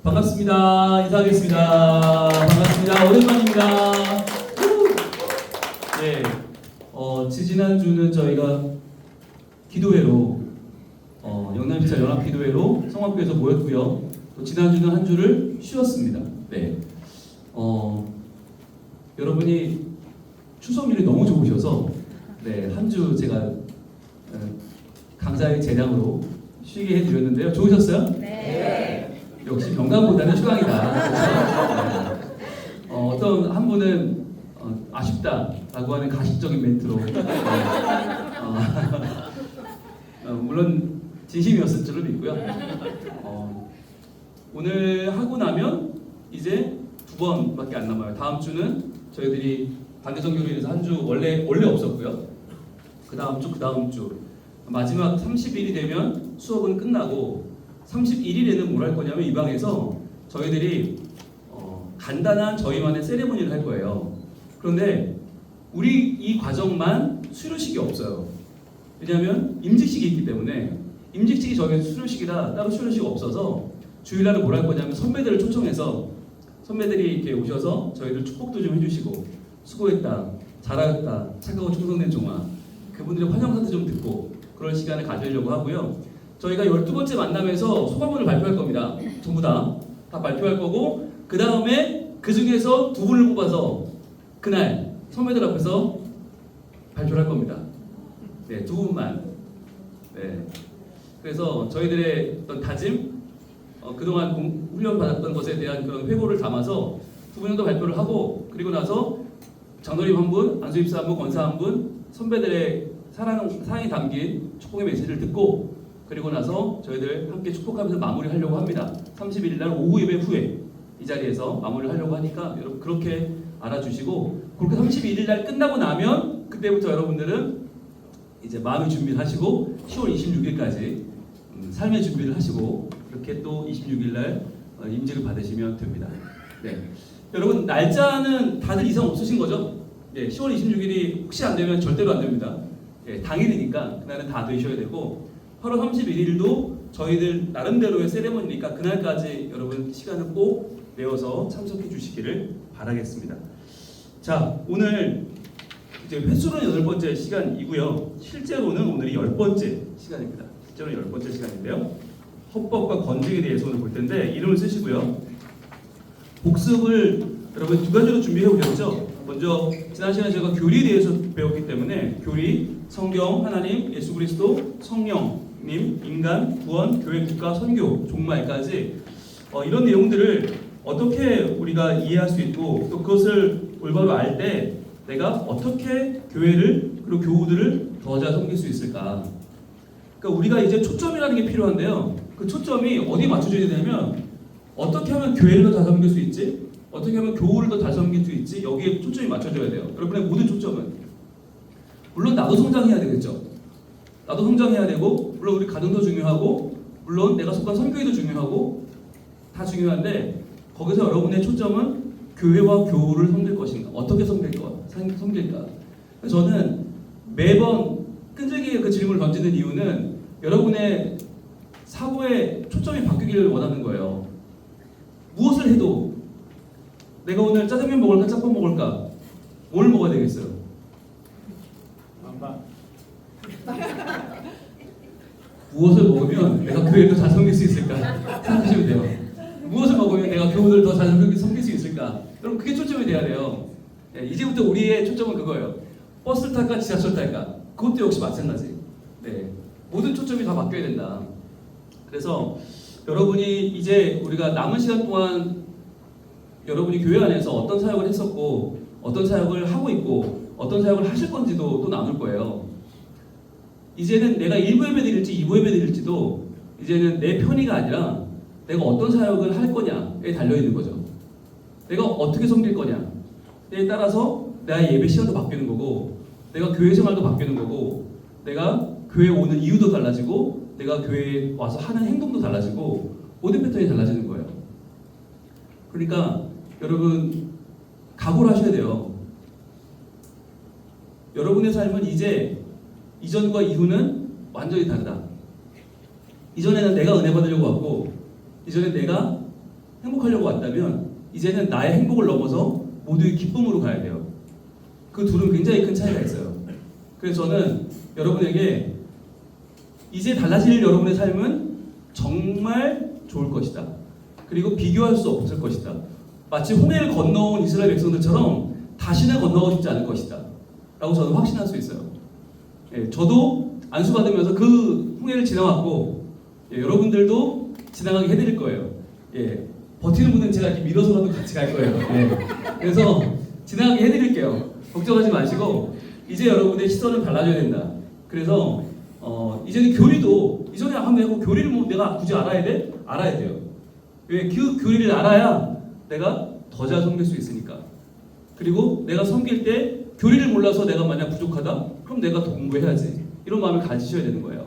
반갑습니다. 인사하겠습니다. 반갑습니다. 오랜만입니다. 네, 지지난주는 저희가 기도회로 영남지사 연합기도회로 성악교에서 모였고요. 또 지난주는 한 주를 쉬었습니다. 네, 여러분이 추석률이 너무 좋으셔서 네, 한 주 제가 강사의 재량으로 쉬게 해드렸는데요. 좋으셨어요? 네. 역시 명강보다는 휴강이다. 네. 어떤 한 분은 아쉽다라고 하는 가식적인 멘트로 물론 진심이었을 줄로 믿고요. 오늘 하고 나면 이제 2번밖에 안 남아요. 다음 주는 저희들이 반대선교로 인해서 한 주 원래 없었고요. 그 다음 주 마지막 30일이 되면 수업은 끝나고 31일에는 뭘 할 거냐면 이 방에서 저희들이 간단한 저희만의 세레모니를 할 거예요. 그런데 우리 이 과정만 수료식이 없어요. 왜냐하면 임직식이 있기 때문에 임직식이 저희 수료식이라 따로 수료식이 없어서 주일날은 뭘 할 거냐면 선배들을 초청해서 선배들이 이렇게 오셔서 저희들 축복도 좀 해주시고 수고했다, 잘하였다, 착하고 충성된 종아 그분들의 환영사도 좀 듣고 그런 시간을 가지려고 하고요. 저희가 12번째 만남에서 소감문을 발표할 겁니다. 전부 다 발표할 거고 그 다음에 그 중에서 2분을 뽑아서 그날 선배들 앞에서 발표를 할 겁니다. 네, 2분만. 네. 그래서 저희들의 어떤 다짐, 그동안 훈련 받았던 것에 대한 그런 회고를 담아서 2분 정도 발표를 하고 그리고 나서 장로님 한 분, 안수집사 한 분, 권사 한 분, 선배들의 사랑이 담긴 축복의 메시지를 듣고 그리고 나서 저희들 함께 축복하면서 마무리하려고 합니다. 31일 날 오후 예배 후에 이 자리에서 마무리를 하려고 하니까 여러분 그렇게 알아주시고 그렇게 31일 날 끝나고 나면 그때부터 여러분들은 이제 마음의 준비를 하시고 10월 26일까지 삶의 준비를 하시고 그렇게 또 26일 날 임직을 받으시면 됩니다. 네. 여러분 날짜는 다들 이상 없으신 거죠? 네, 10월 26일이 혹시 안 되면 절대로 안 됩니다. 네, 당일이니까 그날은 다 되셔야 되고 8월 31일도 저희들 나름대로의 세레머니니까 그날까지 여러분 시간을 꼭 내어서 참석해 주시기를 바라겠습니다. 자, 오늘 이제 횟수는 8번째 시간이고요. 실제로는 오늘이 10번째 시간입니다. 실제로는 10번째 시간인데요. 헌법과 건직에 대해서 오늘 볼 텐데 이름을 쓰시고요. 복습을 여러분 2가지로 준비해 오셨죠? 먼저 지난 시간에 제가 교리에 대해서 배웠기 때문에 교리, 성경, 하나님, 예수 그리스도, 성령님, 인간, 구원, 교회, 국가, 선교, 종말까지 이런 내용들을 어떻게 우리가 이해할 수 있고 또 그것을 올바로 알 때 내가 어떻게 교회를 그리고 교우들을 더 잘 섬길 수 있을까? 그러니까 우리가 이제 초점이라는 게 필요한데요. 그 초점이 어디에 맞춰져야 되냐면 어떻게 하면 교회를 더 잘 섬길 수 있지? 어떻게 하면 교우를 더 잘 섬길 수 있지? 여기에 초점이 맞춰져야 돼요. 여러분의 모든 초점은 물론 나도 성장해야 되겠죠. 나도 성장해야 되고 물론 우리 가정도 중요하고 물론 내가 속한 선교회도 중요하고 다 중요한데 거기서 여러분의 초점은 교회와 교우를 섬길 것인가? 어떻게 섬길까? 저는 매번 끈질기게 그 질문을 던지는 이유는 여러분의 사고의 초점이 바뀌기를 원하는 거예요. 무엇을 해도 내가 오늘 짜장면 먹을까 짬뽕 먹을까 뭘 먹어야 되겠어요? 무엇을 먹으면 내가 교회를 잘 섬길 수 있을까 생각하시면 돼요. 무엇을 먹으면 내가 교우들을 더 잘 섬길 수 있을까? 여러분 그게 초점이 돼야 돼요. 네, 이제부터 우리의 초점은 그거예요. 버스를 탈까 지하철 탈까? 그것도 역시 마찬가지. 네, 모든 초점이 다 바뀌어야 된다. 그래서 여러분이 이제 우리가 남은 시간 동안 여러분이 교회 안에서 어떤 사역을 했었고 어떤 사역을 하고 있고 어떤 사역을 하실 건지도 또 나눌 거예요. 이제는 내가 1부 예배 드릴지 2부 예배 드릴지도 이제는 내 편의가 아니라 내가 어떤 사역을 할 거냐에 달려있는 거죠. 내가 어떻게 섬길 거냐에 따라서 나의 예배 시간도 바뀌는 거고 내가 교회 생활도 바뀌는 거고 내가 교회에 오는 이유도 달라지고 내가 교회에 와서 하는 행동도 달라지고 모든 패턴이 달라지는 거예요. 그러니까 여러분 각오를 하셔야 돼요. 여러분의 삶은 이제 이전과 이후는 완전히 다르다. 이전에는 내가 은혜 받으려고 왔고 이전에 내가 행복하려고 왔다면 이제는 나의 행복을 넘어서 모두의 기쁨으로 가야 돼요. 그 둘은 굉장히 큰 차이가 있어요. 그래서 저는 여러분에게 이제 달라질 여러분의 삶은 정말 좋을 것이다. 그리고 비교할 수 없을 것이다. 마치 홍해를 건너온 이스라엘 백성들처럼 다시는 건너가고 싶지 않을 것이다. 라고 저는 확신할 수 있어요. 예, 저도 안수받으면서 그 홍해를 지나왔고, 예, 여러분들도 지나가게 해드릴 거예요. 예, 버티는 분은 제가 이렇게 밀어서라도 같이 갈 거예요. 예, 그래서 지나가게 해드릴게요. 걱정하지 마시고 이제 여러분의 시선을 달라져야 된다. 그래서 이제는 교리도 이전에 한번 해고 교리를 뭐 내가 굳이 알아야 돼? 알아야 돼요. 왜? 그 교리를 알아야 내가 더 잘 섬길 수 있으니까. 그리고 내가 섬길 때 교리를 몰라서 내가 만약 부족하다? 그럼 내가 더 공부해야지. 이런 마음을 가지셔야 되는 거예요.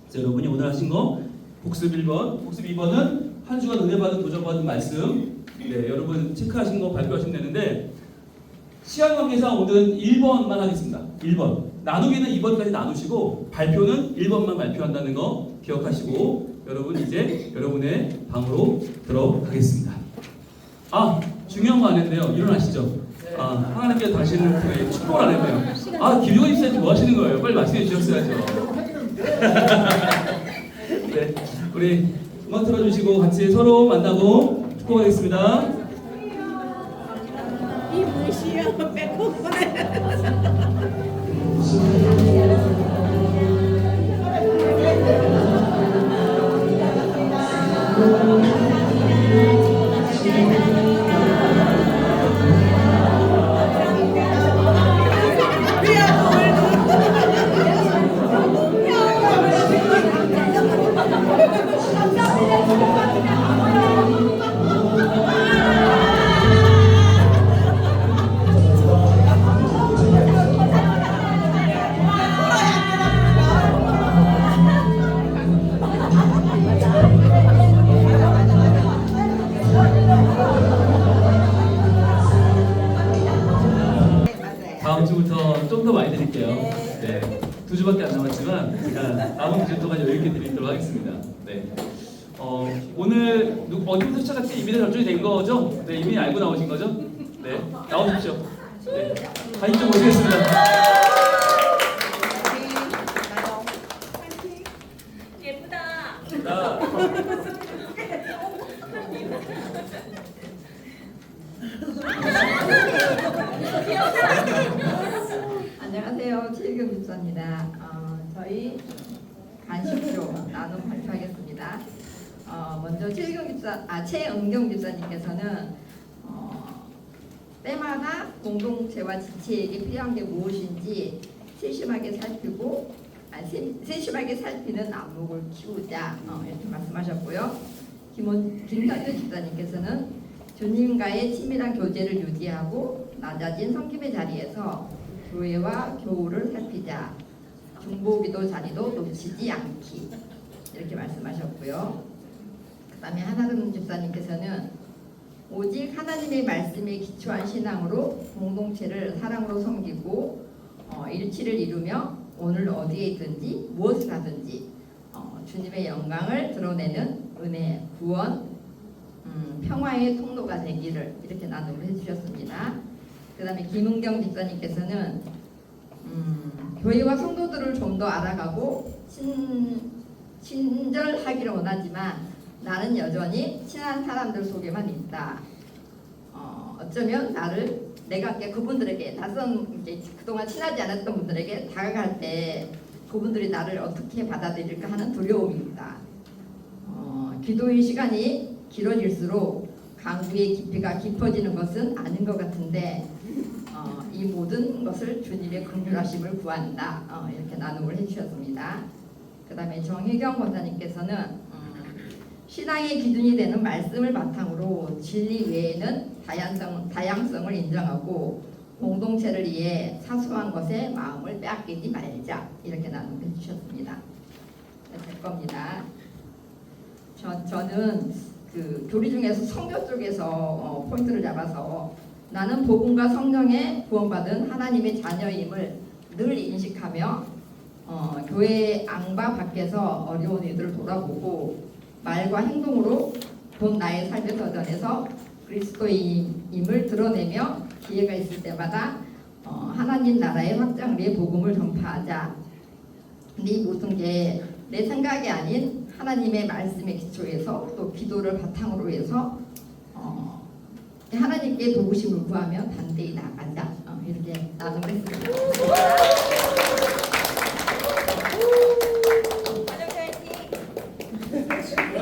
그래서 여러분이 오늘 하신 거 복습 1번, 복습 2번은 한 주간 은혜 받은 도전받은 말씀. 네, 여러분 체크하신 거 발표하시면 되는데 시간 관계상 오늘은 1번만 하겠습니다. 1번. 나누기는 2번까지 나누시고 발표는 1번만 발표한다는 거 기억하시고 여러분 이제 여러분의 방으로 들어가겠습니다. 아, 중요한 거 안 했네요. 일어나시죠. 아, 하나님께서 당신을 축복을 안 했네요. 아, 김용호 집사님 뭐 하시는 거예요? 빨리 말씀해 주셨어야죠. 네, 우리 음악 틀어주시고 같이 서로 만나고 축복하겠습니다. 이 무시야 빼고 다음 주부터 좀 더 많이 드릴게요. 네, 2주밖에 안 남았지만 제가 남은 2주 동안 여유 있게 드리도록 하겠습니다. 네. 오늘 어디부터 시작할지 이미 결정이 된 거죠? 네, 이미 알고 나오신 거죠? 네, 나오십시오. 네, 가인 좀 모시겠습니다. 예쁘다. 자, 안녕하세요. 최일경 집사입니다. 저희 간식쇼 나눔 발표하겠습니다. 먼저 최은경 집사님께서는 때마다 공동체와 지체에게 필요한 게 무엇인지 세심하게 살피는 안목을 키우자 이렇게 말씀하셨고요. 김상규 집사님께서는 주님과의 친밀한 교제를 유지하고 낮아진 섬김의 자리에서 교회와 교우를 살피자. 중보기도 자리도 놓치지 않기. 이렇게 말씀하셨고요. 그 다음에 하나름 집사님께서는 오직 하나님의 말씀에 기초한 신앙으로 공동체를 사랑으로 섬기고 일치를 이루며 오늘 어디에 있든지 무엇을 하든지 주님의 영광을 드러내는 은혜, 구원, 평화의 통로가 되기를 이렇게 나눔을 해주셨습니다. 그 다음에 김은경 집사님께서는 교회와 성도들을 좀 더 알아가고 친절하기를 원하지만 나는 여전히 친한 사람들 속에만 있다. 어쩌면 내가 그분들에게 그동안 친하지 않았던 분들에게 다가갈 때 그분들이 나를 어떻게 받아들일까 하는 두려움입니다. 기도의 시간이 길어질수록 강구의 깊이가 깊어지는 것은 아닌 것 같은데 이 모든 것을 주님의 긍휼하심을 구한다. 이렇게 나눔을 해주셨습니다. 그 다음에 정혜경 권사님께서는 신앙의 기준이 되는 말씀을 바탕으로 진리 외에는 다양성을 인정하고 공동체를 위해 사소한 것에 마음을 빼앗기지 말자. 이렇게 나눔을 해주셨습니다. 될 겁니다. 저는 그 교리 중에서 성교 쪽에서 포인트를 잡아서 나는 복음과 성령에 구원받은 하나님의 자녀임을 늘 인식하며 교회 안과 밖에서 어려운 이들을 돌아보고 말과 행동으로 본 나의 삶의 도전에서 그리스도인임을 드러내며 기회가 있을 때마다 하나님 나라의 확장을 위해 복음을 전파하자. 근데 이 모든 게 내 생각이 아닌 하나님의 말씀의 기초에서 또 기도를 바탕으로 해서 하나님께 도우심을 구하며 단대히 나가자. 이렇게 나눔을 했습니다.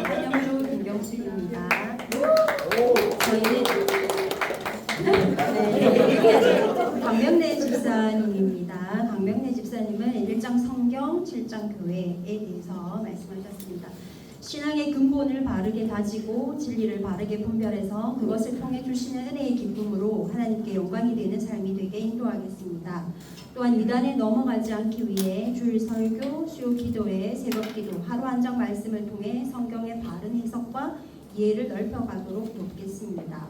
안녕하세요. 김경수입니다. 저희는 강명래 집사님입니다. 강명래 집사님은 1장 성경, 7장 교회에 대해서 말씀하셨습니다. 신앙의 근본을 바르게 다지고 진리를 바르게 분별해서 그것을 통해 주시는 은혜의 기쁨으로 하나님께 영광이 되는 삶이 되게 인도하겠습니다. 또한 이단에 넘어가지 않기 위해 주일 설교, 수요 기도회, 새벽 기도, 하루 한 장 말씀을 통해 성경의 바른 해석과 이해를 넓혀가도록 돕겠습니다.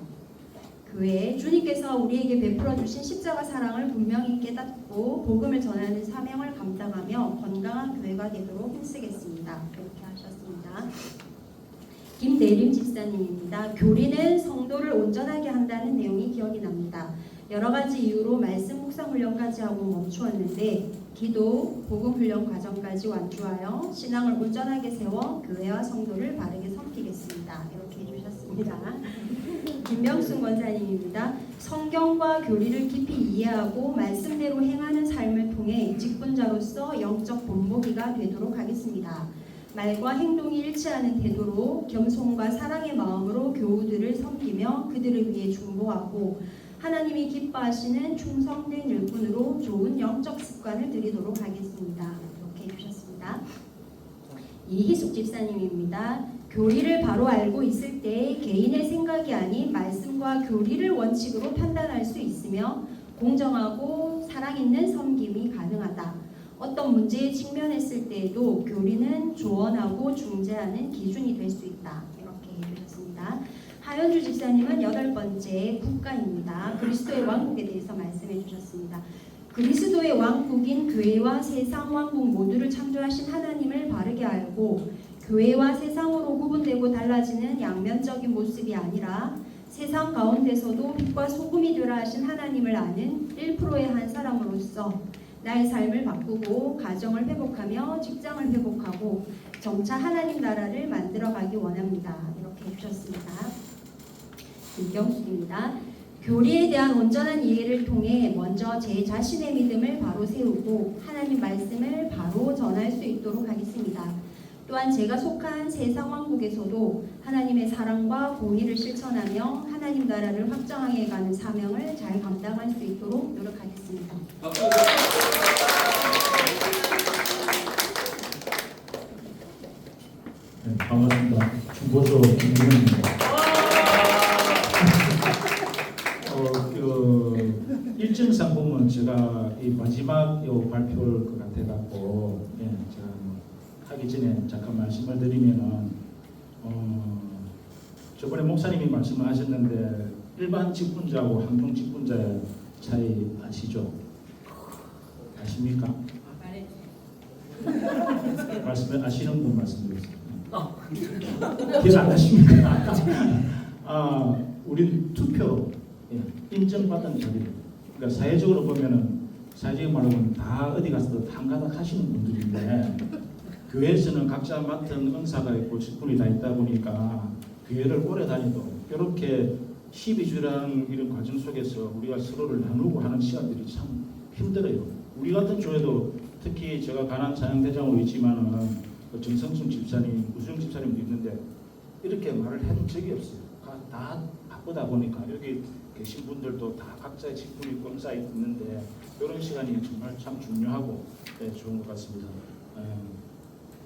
그 외에 주님께서 우리에게 베풀어 주신 십자가 사랑을 분명히 깨닫고 복음을 전하는 사명을 감당하며 건강한 교회가 되도록 힘쓰겠습니다. 그렇게 하셨습니다. 김대림 집사님입니다. 교리는 성도를 온전하게 한다는 내용이 기억이 납니다. 여러 가지 이유로 말씀 묵상 훈련까지 하고 멈추었는데 기도, 복음 훈련 과정까지 완주하여 신앙을 온전하게 세워 교회와 성도를 바르게 섬기겠습니다. 이렇게 해주셨습니다. 김명순 권사님입니다. 성경과 교리를 깊이 이해하고 말씀대로 행하는 삶을 통해 직분자로서 영적 본보기가 되도록 하겠습니다. 말과 행동이 일치하는 태도로 겸손과 사랑의 마음으로 교우들을 섬기며 그들을 위해 중보하고 하나님이 기뻐하시는 충성된 일꾼으로 좋은 영적 습관을 들이도록 하겠습니다. 이렇게 해주셨습니다. 이희숙 집사님입니다. 교리를 바로 알고 있을 때 개인의 생각이 아닌 말씀과 교리를 원칙으로 판단할 수 있으며 공정하고 사랑 있는 섬김이 가능하다. 어떤 문제에 직면했을 때에도 교리는 조언하고 중재하는 기준이 될 수 있다. 이렇게 해주셨습니다. 하현주 집사님은 8번째 국가입니다. 그리스도의 왕국에 대해서 말씀해 주셨습니다. 그리스도의 왕국인 교회와 세상 왕국 모두를 창조하신 하나님을 바르게 알고 교회와 세상으로 구분되고 달라지는 양면적인 모습이 아니라 세상 가운데서도 빛과 소금이 되라 하신 하나님을 아는 1%의 한 사람으로서 나의 삶을 바꾸고 가정을 회복하며 직장을 회복하고 점차 하나님 나라를 만들어가기 원합니다. 이렇게 해주셨습니다. 김경수입니다. 교리에 대한 온전한 이해를 통해 먼저 제 자신의 믿음을 바로 세우고 하나님 말씀을 바로 전할 수 있도록 하겠습니다. 또한 제가 속한 세상 왕국에서도 하나님의 사랑과 공의를 실천하며 하나님 나라를 확장해 가는 사명을 잘 감당할 수 있도록 노력하겠습니다. 네, 반갑습니다. 중보조 김민현입니다. 일정상 보면 제가 이 마지막 발표를 것 같아갖고, 제가 하기 전에 잠깐 말씀을 드리면은, 저번에 목사님이 말씀을 하셨는데 일반 직분자하고 항공 직분자의 차이 아시죠? 아십니까? 말씀을 아시는 분 말씀드렸습니다. 기억 안 나십니까? 우리 투표 인정받은 자리를, 그러니까 사회적으로 보면은 사회적인 말로 보면 다 어디 가서도 한가닥 하시는 분들인데 교회에서는 각자 맡은 은사가 있고 직분이 다 있다 보니까 교회를 오래 다니도 이렇게 12주라는 이런 과정 속에서 우리가 서로를 나누고 하는 시간들이 참 힘들어요. 우리 같은 교회도 특히 제가 가난 찬양대장으로 있지만은 정성순 집사님, 우수영 집사님도 있는데 이렇게 말을 한 적이 없어요. 다 바쁘다 보니까 여기 계신 분들도 다 각자의 직분이 있고 은사 있는데 이런 시간이 정말 참 중요하고 좋은 것 같습니다.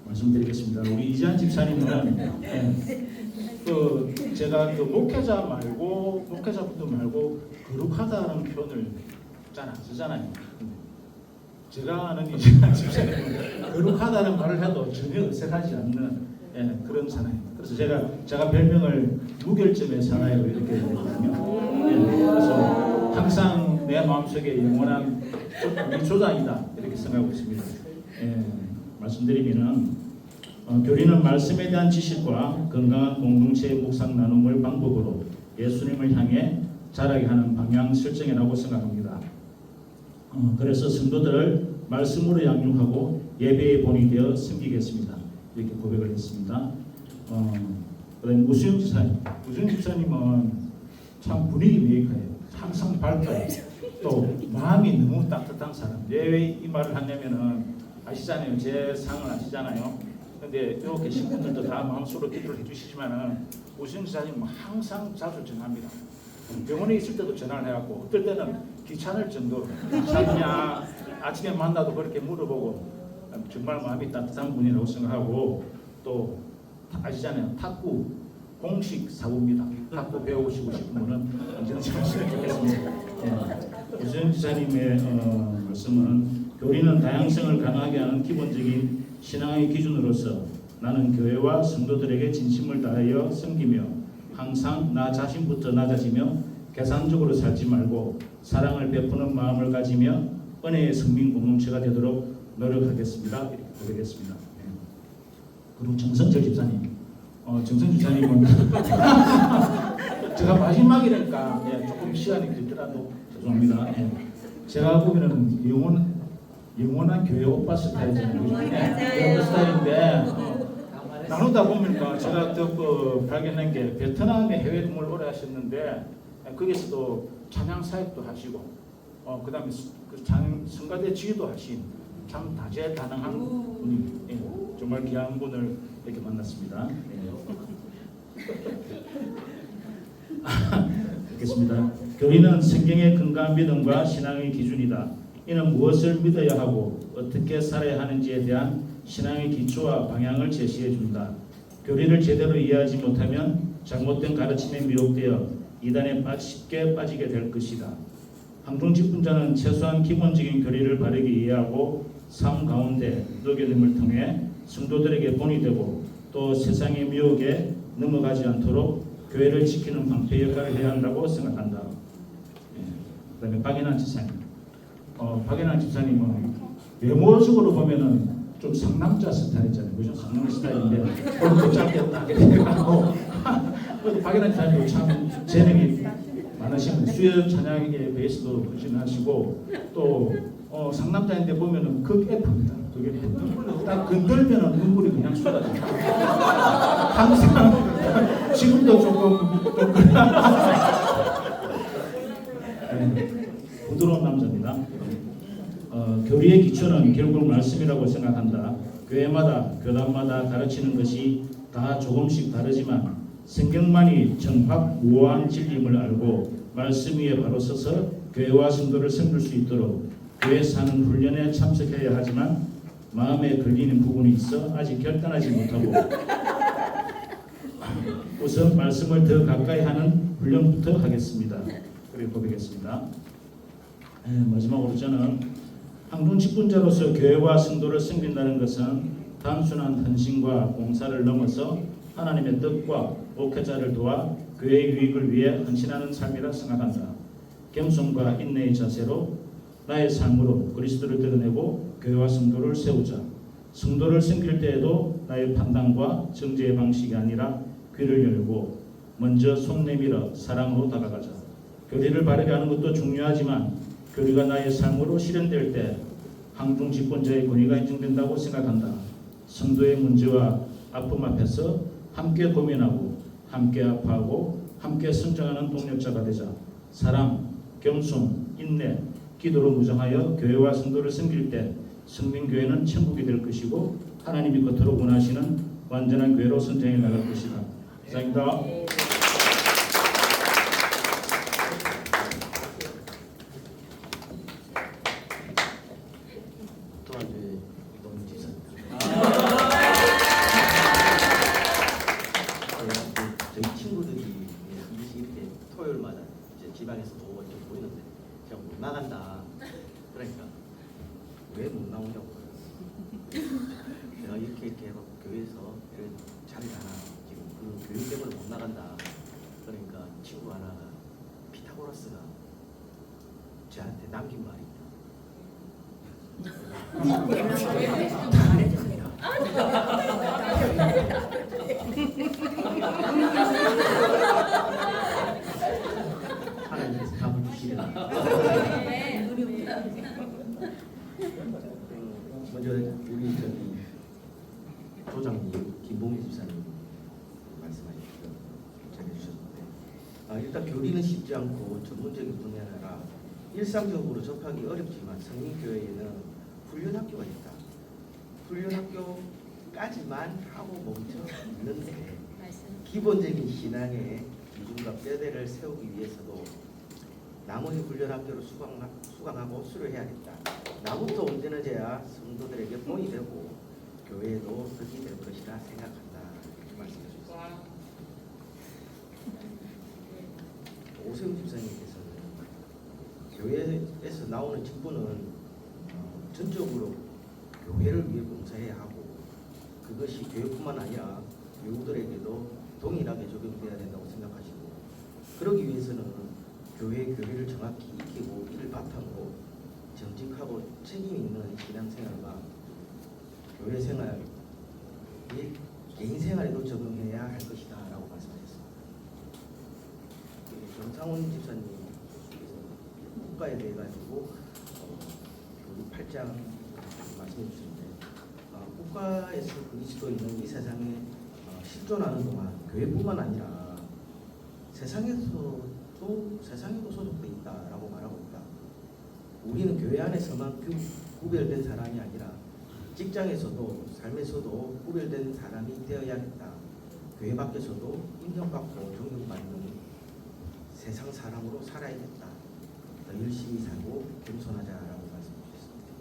말씀드리겠습니다. 우리 이재한 집사님은 제가 목회자분들 말고 거룩하다는 표현을 잘 안 쓰잖아요. 제가 아는 이재한 집사님은 거룩하다는 말을 해도 전혀 어색하지 않는 그런 사나입니다. 그래서 제가 별명을 무결점의 사나이로 이렇게 했거든요. 그래서 항상 내 마음속에 영원한 우리 조상이다 이렇게 생각하고 있습니다. 말씀드리면은 교리는 말씀에 대한 지식과 건강한 공동체의 묵상 나눔을 방법으로 예수님을 향해 자라게 하는 방향 설정이라고 생각합니다. 그래서 성도들을 말씀으로 양육하고 예배의 본이 되어 섬기겠습니다. 이렇게 고백을 했습니다. 그다음에 우수영 집사님은 참 분위기 메이커예요. 항상 밝아요. 또 마음이 너무 따뜻한 사람. 왜 이 말을 하냐면은 아시잖아요. 제 상을 아시잖아요. 근데 이렇게 신분들도 다 마음속으로 기도를 해주시지만은 우수영 집사님은 항상 자주 전화합니다. 병원에 있을 때도 전화를 해갖고 어떨 때는 귀찮을 정도로 괜찮냐 아침에 만나도 그렇게 물어보고 정말 마음이 따뜻한 분이라고 생각하고 또 아시잖아요. 탁구 공식 사부입니다. 탁구 배우시고 싶은 분은 언제든지 하시면 좋겠습니다. 우수영 지사님의 말씀은 교리는 다양성을 강하게 하는 기본적인 신앙의 기준으로서 나는 교회와 성도들에게 진심을 다하여 섬기며 항상 나 자신부터 낮아지며 계산적으로 살지 말고 사랑을 베푸는 마음을 가지며 은혜의 성민 공동체가 되도록 노력하겠습니다. 이렇게 고백했습니다. 그리고 정성철 집사님, 정성철 집사님은 제가 마지막이니까 조금 시간이 길더라도 죄송합니다. 제가 보기에는 영원한 교회 오빠 스타일이잖아요. 교회 오빠 스타일인데 나누다 보니까 제가 또 발견한 게 베트남에 해외 근무를 오래 하셨는데 거기서도 찬양 사역도 하시고 그다음에 그 성가대 지휘도 하신 참 다재다능한 분이 정말 귀한 분을 이렇게 만났습니다. 알겠습니다. 교리는 성경의 근거한 믿음과 신앙의 기준이다. 이는 무엇을 믿어야 하고 어떻게 살아야 하는지에 대한 신앙의 기초와 방향을 제시해 준다. 교리를 제대로 이해하지 못하면 잘못된 가르침에 미혹되어 이단에 쉽게 빠지게 될 것이다. 항중직분자는 최소한 기본적인 교리를 바르게 이해하고 삶 가운데 녹여냄을 통해 성도들에게 본이 되고 또 세상의 미혹에 넘어가지 않도록 교회를 지키는 방패 역할을 해야 한다고 생각한다. 그다음에 박인환 집사님. 박인환 집사님은 외모적으로 보면은 좀 상남자 스타일이잖아요. 그죠? 상남 스타일인데 얼굴도 짧게 딱 해가지고 박인환 집사님도 참 재능이 많으신 분. 수요 찬양의 베이스도 헌신하시고 또 상남자인데 보면은 극 F입니다. 극 F. 딱 건들면은 눈물이 그냥 쏟아져요. 항상 지금도 조금 부드러운 남자입니다. 교리의 기초는 결국 말씀이라고 생각한다. 교회마다 교단마다 가르치는 것이 다 조금씩 다르지만 성경만이 정확무오한 진리임을 알고 말씀 위에 바로 서서 교회와 성도를 섬길 수 있도록 교회 사는 훈련에 참석해야 하지만 마음에 걸리는 부분이 있어 아직 결단하지 못하고 우선 말씀을 더 가까이 하는 훈련부터 하겠습니다. 그렇게 고백했습니다. 마지막으로 저는 항중직분자로서 교회와 성도를 섬긴다는 것은 단순한 헌신과 봉사를 넘어서 하나님의 뜻과 목회자를 도와 교회의 유익을 위해 헌신하는 삶이라 생각한다. 겸손과 인내의 자세로 나의 삶으로 그리스도를 드러내고 교회와 성도를 세우자. 성도를 섬길 때에도 나의 판단과 정죄의 방식이 아니라 귀를 열고 먼저 손 내밀어 사랑으로 다가가자. 교리를 바르게 하는 것도 중요하지만 교리가 나의 삶으로 실현될 때 항중직분자의 권위가 인정된다고 생각한다. 성도의 문제와 아픔 앞에서 함께 고민하고 함께 아파하고 함께 성장하는 동력자가 되자. 사랑, 겸손, 인내, 기도로 무장하여 교회와 성도를 섬길 때 성민교회는 천국이 될 것이고 하나님이 겉으로 원하시는 완전한 교회로 성장해 나갈 것이다. 감사합니다. 저희 친구들이 이렇게 토요일마다 이제 지방에서 오고 좀 보이는데 제가 못 나간다. 그러니까 왜 못 나오냐고. 내가 이렇게 해갖고 교회에서 자리가 지금 그 교육 때문에 못 나간다. 그러니까 친구 하나가 피타고라스가 저한테 남긴 말이 있다. 먼저 우리 저기 조장님 김봉희 집사님 말씀하셨죠. 전해주셨는데 일단 교리는 쉽지 않고 전문적인 뿐이 아니라 일상적으로 접하기 어렵지만 성민교회에는 훈련학교가 있다. 훈련학교까지만 하고 멈춰 있는데 기본적인 신앙의 기준과 뼈대를 세우기 위해서도 나머지 훈련학교를 수강하고 수료해야겠다. 나부터 온전해져야 성도들에게 본이 되고 교회도 덕이 될 것이라 생각한다. 이렇게 말씀해 주셨습니다. 오세훈 집사님께서는 교회에서 나오는 직분은 전적으로 교회를 위해 봉사해야 하고 그것이 교회뿐만 아니라 교우들에게도 동일하게 적용돼야 된다고 생각하시고 그러기 위해서는 교회를 정확히 익히고 이를 바탕으로 정직하고 책임 있는 신앙생활과 교회 생활 및 개인 생활에도 적용해야 할 것이다 라고 말씀하셨습니다. 정상훈 집사님 국가에 대해 가지고 교리 8장 말씀해 주시는데 국가에서 그리스도인은 이 세상에 실존하는 동안 교회뿐만 아니라 세상에도 소속돼 있다라고 말하고 있다. 우리는 교회 안에서만 구별된 사람이 아니라 직장에서도 삶에서도 구별된 사람이 되어야겠다. 교회 밖에서도 인정받고 존경받는 세상 사람으로 살아야겠다. 더 열심히 살고 겸손하자라고 말씀해 주셨습니다.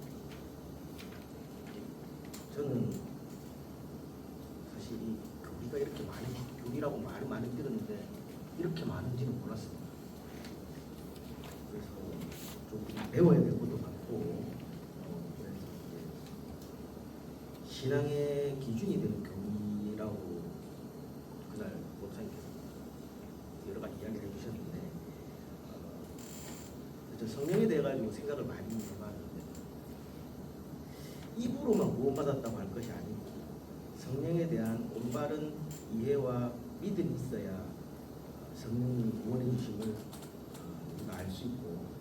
저는 사실 이 교리가 이렇게 많은 교리라고 말을 많이 들었는데 이렇게 많은지는 몰랐습니다. 그래서 좀 배워야 될 것도 많고 그래서 신앙의 기준이 되는 교리라고 그날 목사님께서 여러 가지 이야기를 해주셨는데 저 성령에 대해 가지고 생각을 많이 해봤는데 입으로만 구원받았다고 할 것이 아니고 성령에 대한 올바른 이해와 믿음이 있어야 성령이 구원해 주심을 우리가 알 수 있고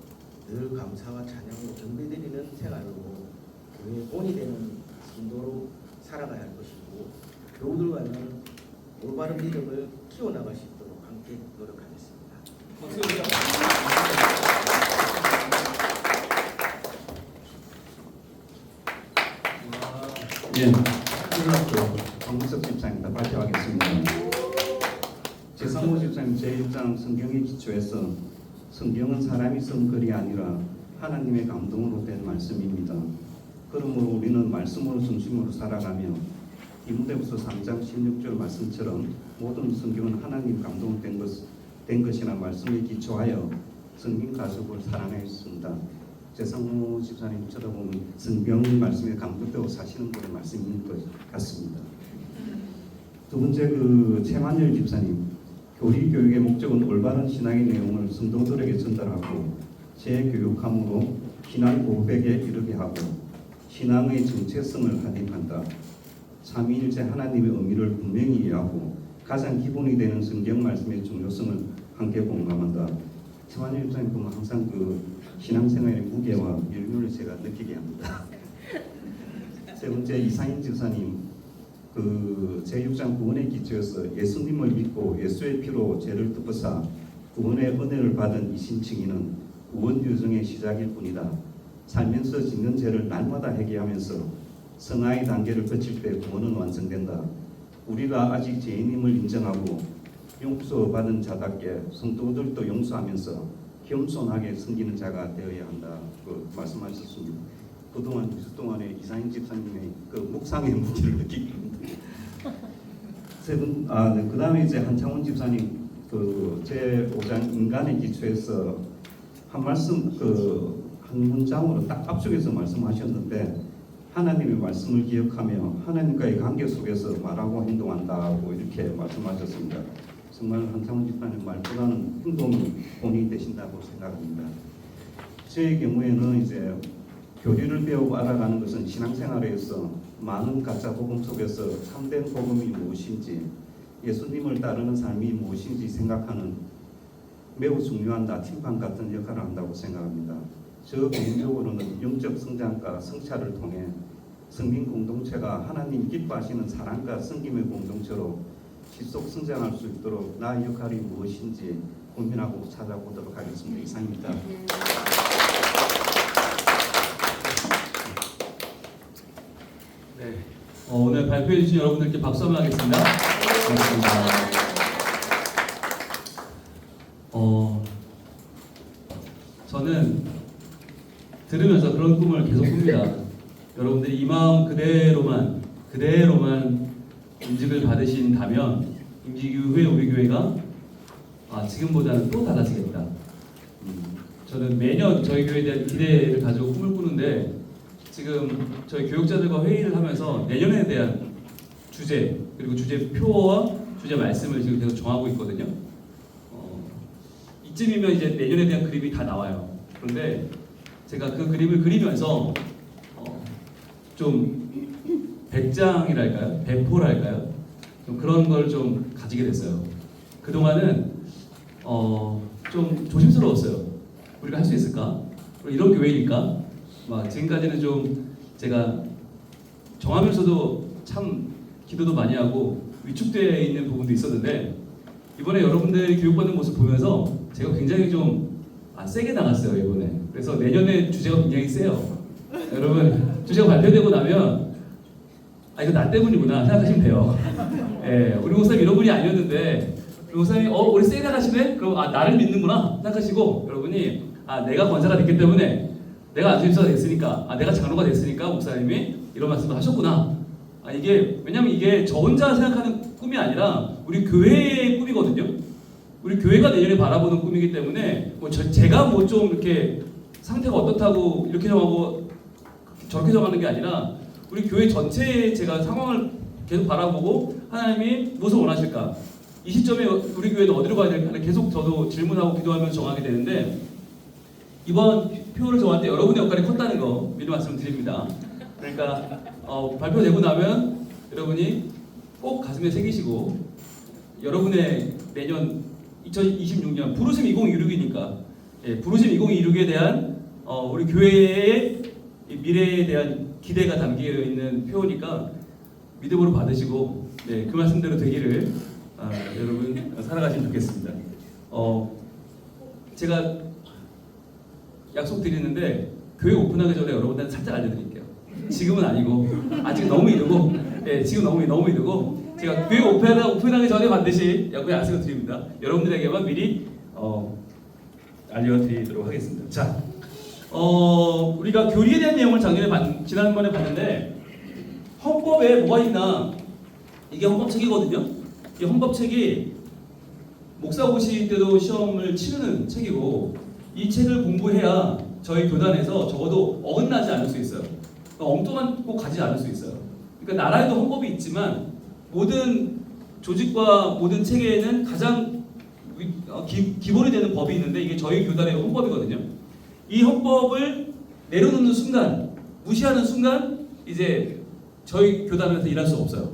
늘 감사와 찬양으로 경배드리는 생활로 교회의 본이 되는 신도로 살아가야 할 것이고 교우들과는 올바른 믿음을 키워나갈 수 있도록 함께 노력하겠습니다. 박수 예, 한국학교 정문석 집사입니다. 발표하겠습니다. 제3호 집사님 제1장 성경에 기초해서 성경은 사람이 쓴 글이 아니라 하나님의 감동으로 된 말씀입니다. 그러므로 우리는 말씀으로 중심으로 살아가며 디모데후서 3장 16절 말씀처럼 모든 성경은 하나님 감동으로 된 것이나 말씀에 기초하여 성경 가족을 사랑하였습니다. 제3호 집사님 쳐다보면 성경 말씀에 감동되고 사시는 분의 말씀인 것 같습니다. 두 번째 최만열 집사님, 교리 교육의 목적은 올바른 신앙의 내용을 성도들에게 전달하고 재교육함으로 신앙 고백에 이르게 하고 신앙의 정체성을 확인한다. 삼위일체 하나님의 의미를 분명히 이해하고 가장 기본이 되는 성경 말씀의 중요성을 함께 공감한다. 최만열 집사님 보면 항상 신앙생활의 무게와 밀물을 제가 느끼게 합니다. 세 번째 이상인 집사님, 제6장 구원의 기초에서 예수님을 믿고 예수의 피로 죄를 덮으사 구원의 은혜를 받은 이신 증인은 구원 유정의 시작일 뿐이다. 살면서 짓는 죄를 날마다 회개하면서 성화의 단계를 거칠 때 구원은 완성된다. 우리가 아직 죄인임을 인정하고 용서받은 자답게 성도들도 용서하면서 겸손하게 섬기는 자가 되어야 한다. 말씀하셨습니다. 그동안 2주 동안에 이상인 집사님의 묵상의 무게를 느끼게 합니다. 그 다음에 이제 한창원 집사님 제5장 인간의 기초에서 한 말씀 한 문장으로 딱 압축해서 말씀하셨는데 하나님의 말씀을 기억하며 하나님과의 관계 속에서 말하고 행동한다고 이렇게 말씀하셨습니다. 정말 한창원 집사님 말보다는 행동이 본이 되신다고 생각합니다. 제 경우에는 이제 교리를 배우고 알아가는 것은 신앙생활에서 많은 가짜 복음 속에서 참된 복음이 무엇인지 예수님을 따르는 삶이 무엇인지 생각하는 매우 중요한 나침반 같은 역할을 한다고 생각합니다. 저 개인적으로는 영적 성장과 성찰을 통해 성민 공동체가 하나님 기뻐하시는 사랑과 섬김의 공동체로 지속 성장할 수 있도록 나의 역할이 무엇인지 고민하고 찾아보도록 하겠습니다. 이상입니다. 네. 오늘 발표해 주신 여러분들께 박수 한번 하겠습니다. 고맙습니다. 저는 들으면서 그런 꿈을 계속 꿉니다. 여러분들이 이 마음 그대로만 임직을 받으신다면 임직 이후에 우리 교회가 지금보다는 또 달라지겠다. 저는 매년 저희 교회에 대한 기대를 가지고 꿈을 꾸는데 지금 저희 교육자들과 회의를 하면서 내년에 대한 주제 그리고 주제표와 주제 말씀을 지금 계속 정하고 있거든요. 이쯤이면 이제 내년에 대한 그림이 다 나와요. 그런데 제가 그 그림을 그리면서 좀 배짱이랄까요? 배포랄까요? 좀 그런 걸 좀 가지게 됐어요. 그동안은 좀 조심스러웠어요. 우리가 할 수 있을까? 이런 교회일까? 막 지금까지는 좀 제가 정하면서도 참 기도도 많이 하고 위축되어 있는 부분도 있었는데 이번에 여러분들이 교육받는 모습 보면서 제가 굉장히 좀 세게 나갔어요 이번에. 그래서 내년에 주제가 굉장히 세요. 여러분 주제가 발표되고 나면 이거 나 때문이구나 생각하시면 돼요. 예, 우리 목사님 이런 분이 아니었는데 우리 목사님이 우리 세게 나가시네? 그럼 나를 믿는구나 생각하시고 여러분이 내가 권사가 됐기 때문에 내가 안수집사가 됐으니까 내가 장로가 됐으니까 목사님이 이런 말씀도 하셨구나. 왜냐면 이게 저 혼자 생각하는 꿈이 아니라 우리 교회의 꿈이거든요. 우리 교회가 내년에 바라보는 꿈이기 때문에 제가 뭐 좀 이렇게 상태가 어떻다고 이렇게 정하고 저렇게 정하는 게 아니라 우리 교회 전체의 제가 상황을 계속 바라보고 하나님이 무엇을 원하실까? 이 시점에 우리 교회는 어디로 가야 될까? 계속 저도 질문하고 기도하면서 정하게 되는데 이번 표를 정할 때 여러분의 역할이 컸다는 거 미리 말씀드립니다. 그러니까 발표되고 나면 여러분이 꼭 가슴에 새기시고 여러분의 내년 2026년 부르심 2026이니까 부르심 2026에 대한 우리 교회의 미래에 대한 기대가 담겨 있는 표니까 믿음으로 받으시고 그 말씀대로 되기를 여러분 살아가시면 좋겠습니다. 제가 약속드리는데 교회 오픈하기 전에 여러분들한테 살짝 알려드릴게요. 지금은 아니고 아직 너무 이르고 지금 너무 이르고 제가 교회 오픈하기 전에 반드시 약속을 드립니다. 여러분들에게만 미리 알려드리도록 하겠습니다. 자, 우리가 교리에 대한 내용을 지난번에 봤는데 헌법에 뭐가 있나? 이게 헌법책이거든요. 이 헌법책이 목사 오실 때도 시험을 치르는 책이고 이 책을 공부해야 저희 교단에서 적어도 어긋나지 않을 수 있어요. 엉뚱한 곳 가지 않을 수 있어요. 그러니까 나라에도 헌법이 있지만 모든 조직과 모든 체계에는 가장 기본이 되는 법이 있는데 이게 저희 교단의 헌법이거든요. 이 헌법을 내려놓는 순간, 무시하는 순간 이제 저희 교단에서 일할 수 없어요.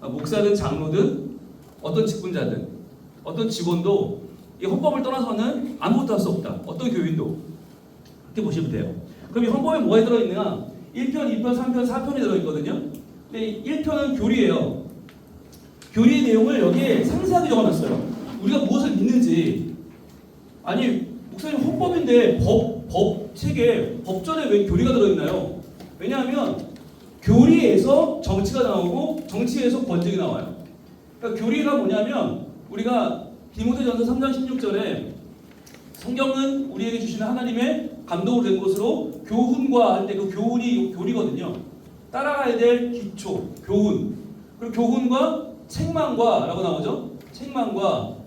목사든 장로든 어떤 직분자든 어떤 직원도 이 헌법을 떠나서는 아무것도 할 수 없다. 어떤 교인도 그렇게 보시면 돼요. 그럼 이 헌법에 뭐가 들어있느냐? 1편, 2편, 3편, 4편이 들어있거든요. 근데 1편은 교리예요. 교리의 내용을 여기에 상세하게 적어놨어요. 우리가 무엇을 믿는지. 아니 목사님 헌법인데 법책에 법전에 왜 교리가 들어있나요? 왜냐하면 교리에서 정치가 나오고 정치에서 권력이 나와요. 그러니까 교리가 뭐냐면 우리가 디모데전서 3장 16절에 성경은 우리에게 주시는 하나님의 감동으로 된 것으로 교훈과 할 때 그 교훈이 교리거든요. 따라가야 될 기초, 교훈. 그리고 교훈과 책망과 라고 나오죠. 책망과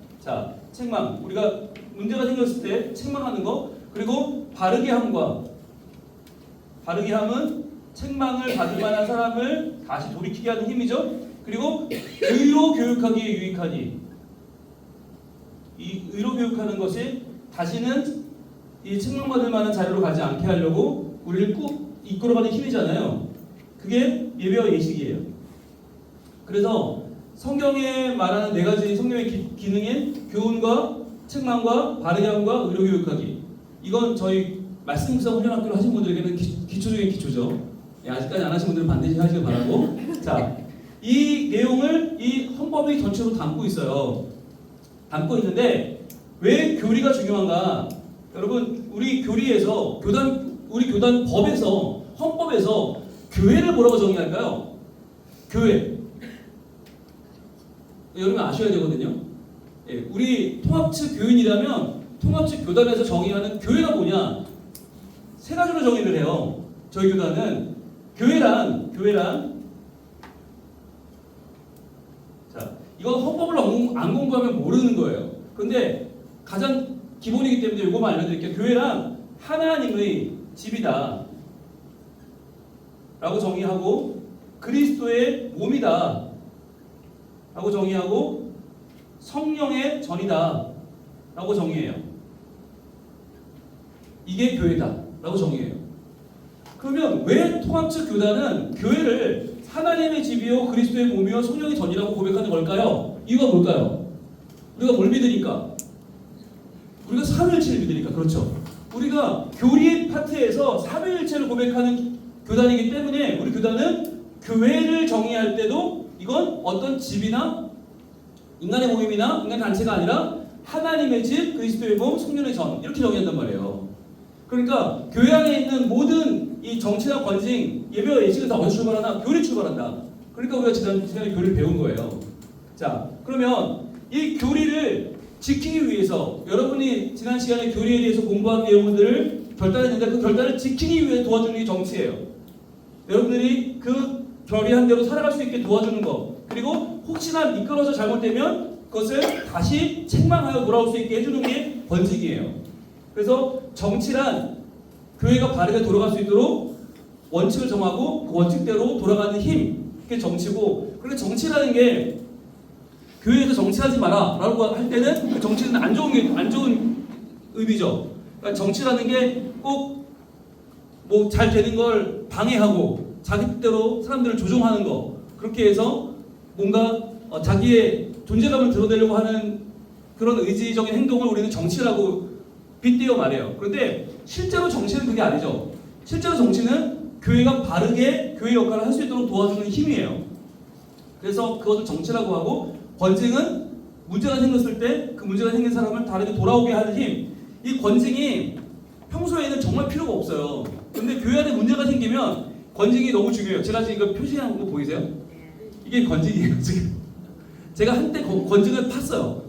책망. 우리가 문제가 생겼을 때 책망하는 거. 그리고 바르게 함과 바르게 함은 책망을 받을 만한 사람을 다시 돌이키게 하는 힘이죠. 그리고 의로 교육하기에 유익하니 이 의로 교육하는 것이 다시는 이 책망받을 만한 자료로 가지 않게 하려고 우리를 꾹 이끌어가는 힘이잖아요. 그게 예배와 예식이에요. 그래서 성경에 말하는 네 가지 성경의 기능인 교훈과 책망과 바르게 함과 의로 교육하기. 이건 저희 말씀 묵상 훈련학교를 하신 분들에게는 기초적인 기초죠. 아직까지 안 하신 분들은 반드시 하시길 바라고. 자, 이 내용을 이 헌법이 전체로 담고 있어요. 담고 있는데 왜 교리가 중요한가? 여러분, 우리 교리에서 우리 교단 법에서 헌법에서 교회를 뭐라고 정의할까요? 교회. 여러분 아셔야 되거든요. 예, 우리 통합측 교인이라면 통합측 교단에서 정의하는 교회가 뭐냐? 세 가지로 정의를 해요. 저희 교단은 교회란 자, 이건 헌법을 안 공부하면 모르는 거예요. 근데 가장 기본이기 때문에 이거만 알려드릴게요. 교회란 하나님의 집이다 라고 정의하고 그리스도의 몸이다 라고 정의하고 성령의 전이다 라고 정의해요. 이게 교회다 라고 정의해요. 그러면 왜 통합측 교단은 교회를 하나님의 집이요 그리스도의 몸이요 성령의 전이라고 고백하는 걸까요? 이유가 뭘까요? 우리가 뭘 믿으니까? 우리가 삼위일체를 믿으니까. 그렇죠. 우리가 교리 파트에서 삼위일체를 고백하는 교단이기 때문에 우리 교단은 교회를 정의할 때도 이건 어떤 집이나 인간의 모임이나 인간 단체가 아니라 하나님의 집, 그리스도의 몸, 성령의 전 이렇게 정의한단 말이에요. 그러니까 교회 안에 있는 모든 이 정치나 권징, 예배와 예식은 다 어디서 출발하나? 교리 출발한다. 그러니까 우리가 지난해 교리를 배운 거예요. 자, 그러면 이 교리를 지키기 위해서 여러분이 지난 시간에 교리에 대해서 공부한 내용들을 결단했는데 그 결단을 지키기 위해 도와주는 게 정치예요. 여러분들이 그 결의한 대로 살아갈 수 있게 도와주는 거, 그리고 혹시나 미끄러져 잘못되면 그것을 다시 책망하여 돌아올 수 있게 해주는 게 권직이에요. 그래서 정치란 교회가 바르게 돌아갈 수 있도록 원칙을 정하고 그 원칙대로 돌아가는 힘, 그게 정치고. 그런데 정치라는 게 교회에서 정치하지 마라 라고 할 때는 그 정치는 안 좋은 의미죠. 그러니까 정치라는 게 꼭 뭐 잘 되는 걸 방해하고 자기 뜻대로 사람들을 조종하는 거, 그렇게 해서 뭔가 자기의 존재감을 드러내려고 하는 그런 의지적인 행동을 우리는 정치라고 빗대어 말해요. 그런데 실제로 정치는 그게 아니죠. 실제로 정치는 교회가 바르게 교회 역할을 할 수 있도록 도와주는 힘이에요. 그래서 그것을 정치라고 하고, 권징은 문제가 생겼을 때 그 문제가 생긴 사람을 다르게 돌아오게 하는 힘. 이 권징이 평소에는 정말 필요가 없어요. 근데 교회 안에 문제가 생기면 권징이 너무 중요해요. 제가 지금 이거 표시한 거 보이세요? 이게 권징이에요, 지금. 제가 한때 권징을 팠어요.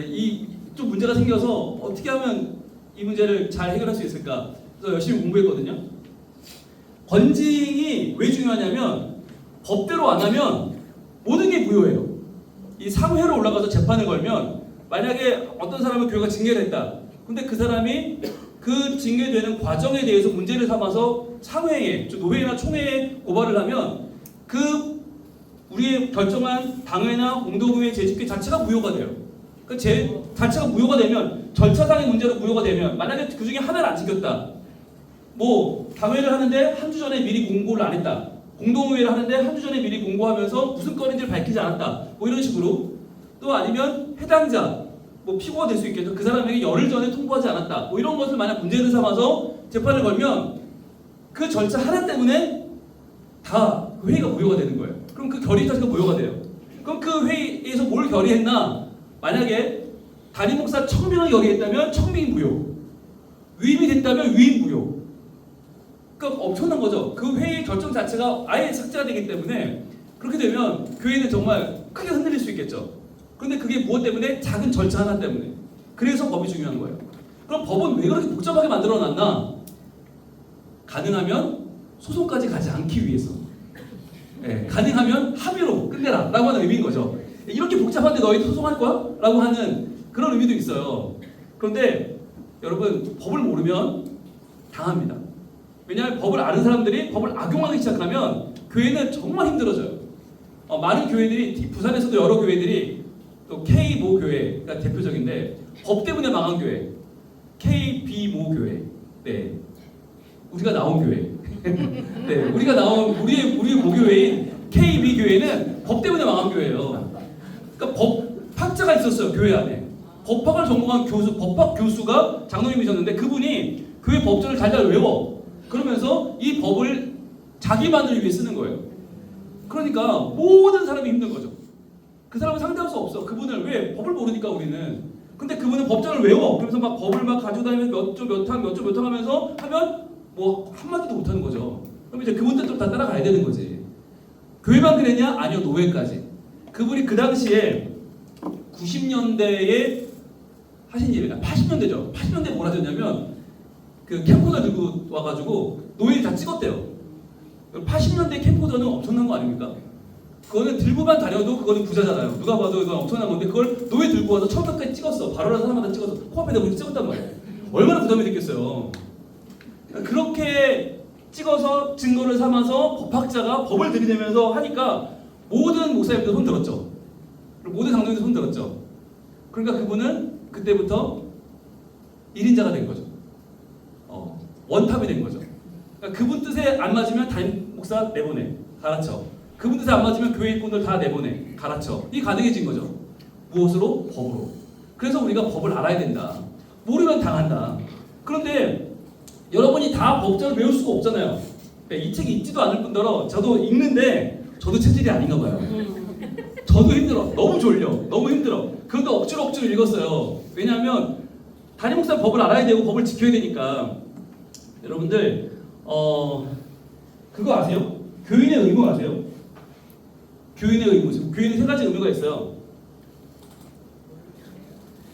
이 좀 문제가 생겨서 어떻게 하면 이 문제를 잘 해결할 수 있을까? 그래서 열심히 공부했거든요. 권징이 왜 중요하냐면 법대로 안 하면 모든 게 무효해요. 이 사무회로 올라가서 재판을 걸면 만약에 어떤 사람을 교회가 징계를 했다. 근데 그 사람이 그 징계되는 과정에 대해서 문제를 삼아서 사무회에, 노회나 총회에 고발을 하면 그 우리의 결정한 당회나 공동의회 재집계 자체가 무효가 돼요. 그 자체가 무효가 되면, 절차상의 문제로 무효가 되면, 만약에 그 중에 하나를 안 지켰다. 뭐 당회를 하는데 한 주 전에 미리 공고를 안 했다. 공동의회를 하는데 한 주 전에 미리 공고하면서 무슨 건인지를 밝히지 않았다. 뭐 이런 식으로. 또 아니면 해당자, 뭐 피고가 될 수 있겠죠. 그 사람에게 열흘 전에 통보하지 않았다. 뭐 이런 것을 만약 문제를 삼아서 재판을 걸면 그 절차 하나 때문에 다 그 회의가 무효가 되는 거예요. 그럼 그 결의 자체가 무효가 돼요. 그럼 그 회의에서 뭘 결의했나? 만약에 담임 목사 1000명을 결의했다면 1000명이 무효. 위임이 됐다면 위임 무효. 그러니까 엄청난 거죠. 그 회의 결정 자체가 아예 삭제가 되기 때문에, 그렇게 되면 교회는 정말 크게 흔들릴 수 있겠죠. 그런데 그게 무엇 때문에? 작은 절차 하나 때문에. 그래서 법이 중요한 거예요. 그럼 법은 왜 그렇게 복잡하게 만들어놨나? 가능하면 소송까지 가지 않기 위해서. 예, 가능하면 합의로 끝내라 라고 하는 의미인 거죠. 이렇게 복잡한데 너희 소송할 거야? 라고 하는 그런 의미도 있어요. 그런데 여러분, 법을 모르면 당합니다. 왜냐하면 법을 아는 사람들이 법을 악용하기 시작하면 교회는 정말 힘들어져요. 많은 교회들이, 부산에서도 여러 교회들이, 또 K모 교회가 대표적인데 법 때문에 망한 교회, KB모 교회, 네, 우리가 나온 교회, 네, 우리가 나온 우리의 모교회인 KB 교회는 법 때문에 망한 교회예요. 그러니까 법학자가 있었어요, 교회 안에. 법학을 전공한 교수, 법학 교수가 장로님이셨는데 그분이 교회 법전을 달달 외워. 그러면서 이 법을 자기만을 위해 쓰는 거예요. 그러니까 모든 사람이 힘든 거죠. 그 사람은 상대할 수 없어. 그분을 왜? 법을 모르니까 우리는. 근데 그분은 법전을 외워. 그러면서 막 법을 막 가지고 다니면서 몇 조 몇 항 몇 조 몇 항 하면서 하면 뭐 한마디도 못하는 거죠. 그럼 이제 그분들도 다 따라가야 되는 거지. 교회만 그랬냐? 아니요, 노예까지. 그분이 그 당시에 90년대에 하신 일이 80년대죠. 80년대에 뭘 하셨냐면 그 캠코더 들고 와가지고 노예 다 찍었대요. 80년대 캠코더는 엄청난 거 아닙니까? 그거는 들고만 다녀도 그거는 부자잖아요. 누가 봐도 이건 엄청난 건데 그걸 노예 들고 와서 처음까지 찍었어. 바로라는 사람마다 찍어서 코앞에다 그렇게 찍었단 말이에요. 얼마나 부담이 됐겠어요. 그렇게 찍어서 증거를 삼아서 법학자가 법을 들이대면서 하니까 모든 목사님들 손 들었죠. 모든 장로님들 손 들었죠. 그러니까 그분은 그때부터 1인자가 된 거죠. 원탑이 된 거죠. 그러니까 그분 뜻에 안 맞으면 담임 목사 내보내, 갈아쳐. 그분 뜻에 안 맞으면 교회 일꾼들 다 내보내, 갈아쳐. 이게 가능해진 거죠. 무엇으로? 법으로. 그래서 우리가 법을 알아야 된다. 모르면 당한다. 그런데 여러분이 다 법전을 배울 수가 없잖아요. 이 책이 읽지도 않을 뿐더러 저도 읽는데 저도 체질이 아닌가 봐요. 저도 힘들어. 너무 졸려. 너무 힘들어. 그런데 억지로 읽었어요. 왜냐하면 담임 목사 법을 알아야 되고 법을 지켜야 되니까. 여러분들 그거 아세요? 교인의 의무 아세요? 교인의 의무. 교인은 세 가지 의무가 있어요.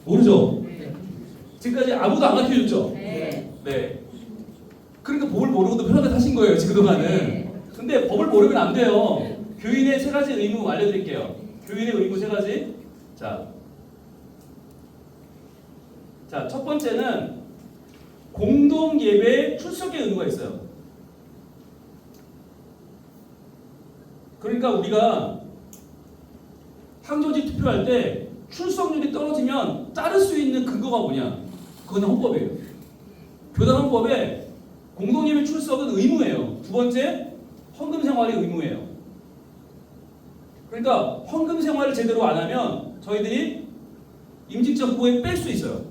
모르죠? 지금까지 아무도 안 가르쳐줬죠? 네. 그러니까 법을 모르고도 편하게 사신 거예요, 지금 동안은. 근데 법을 모르면 안 돼요. 교인의 세 가지 의무 알려드릴게요. 교인의 의무 세 가지. 자, 첫 번째는 공동 예배 출석의 의무가 있어요. 그러니까 우리가 항조직 투표할 때 출석률이 떨어지면 자를 수 있는 근거가 뭐냐? 그건 헌법이에요. 교단 헌법에 공동 예배 출석은 의무예요. 두 번째, 헌금 생활이 의무예요. 그러니까 헌금 생활을 제대로 안 하면 저희들이 임직자 후보에 뺄 수 있어요.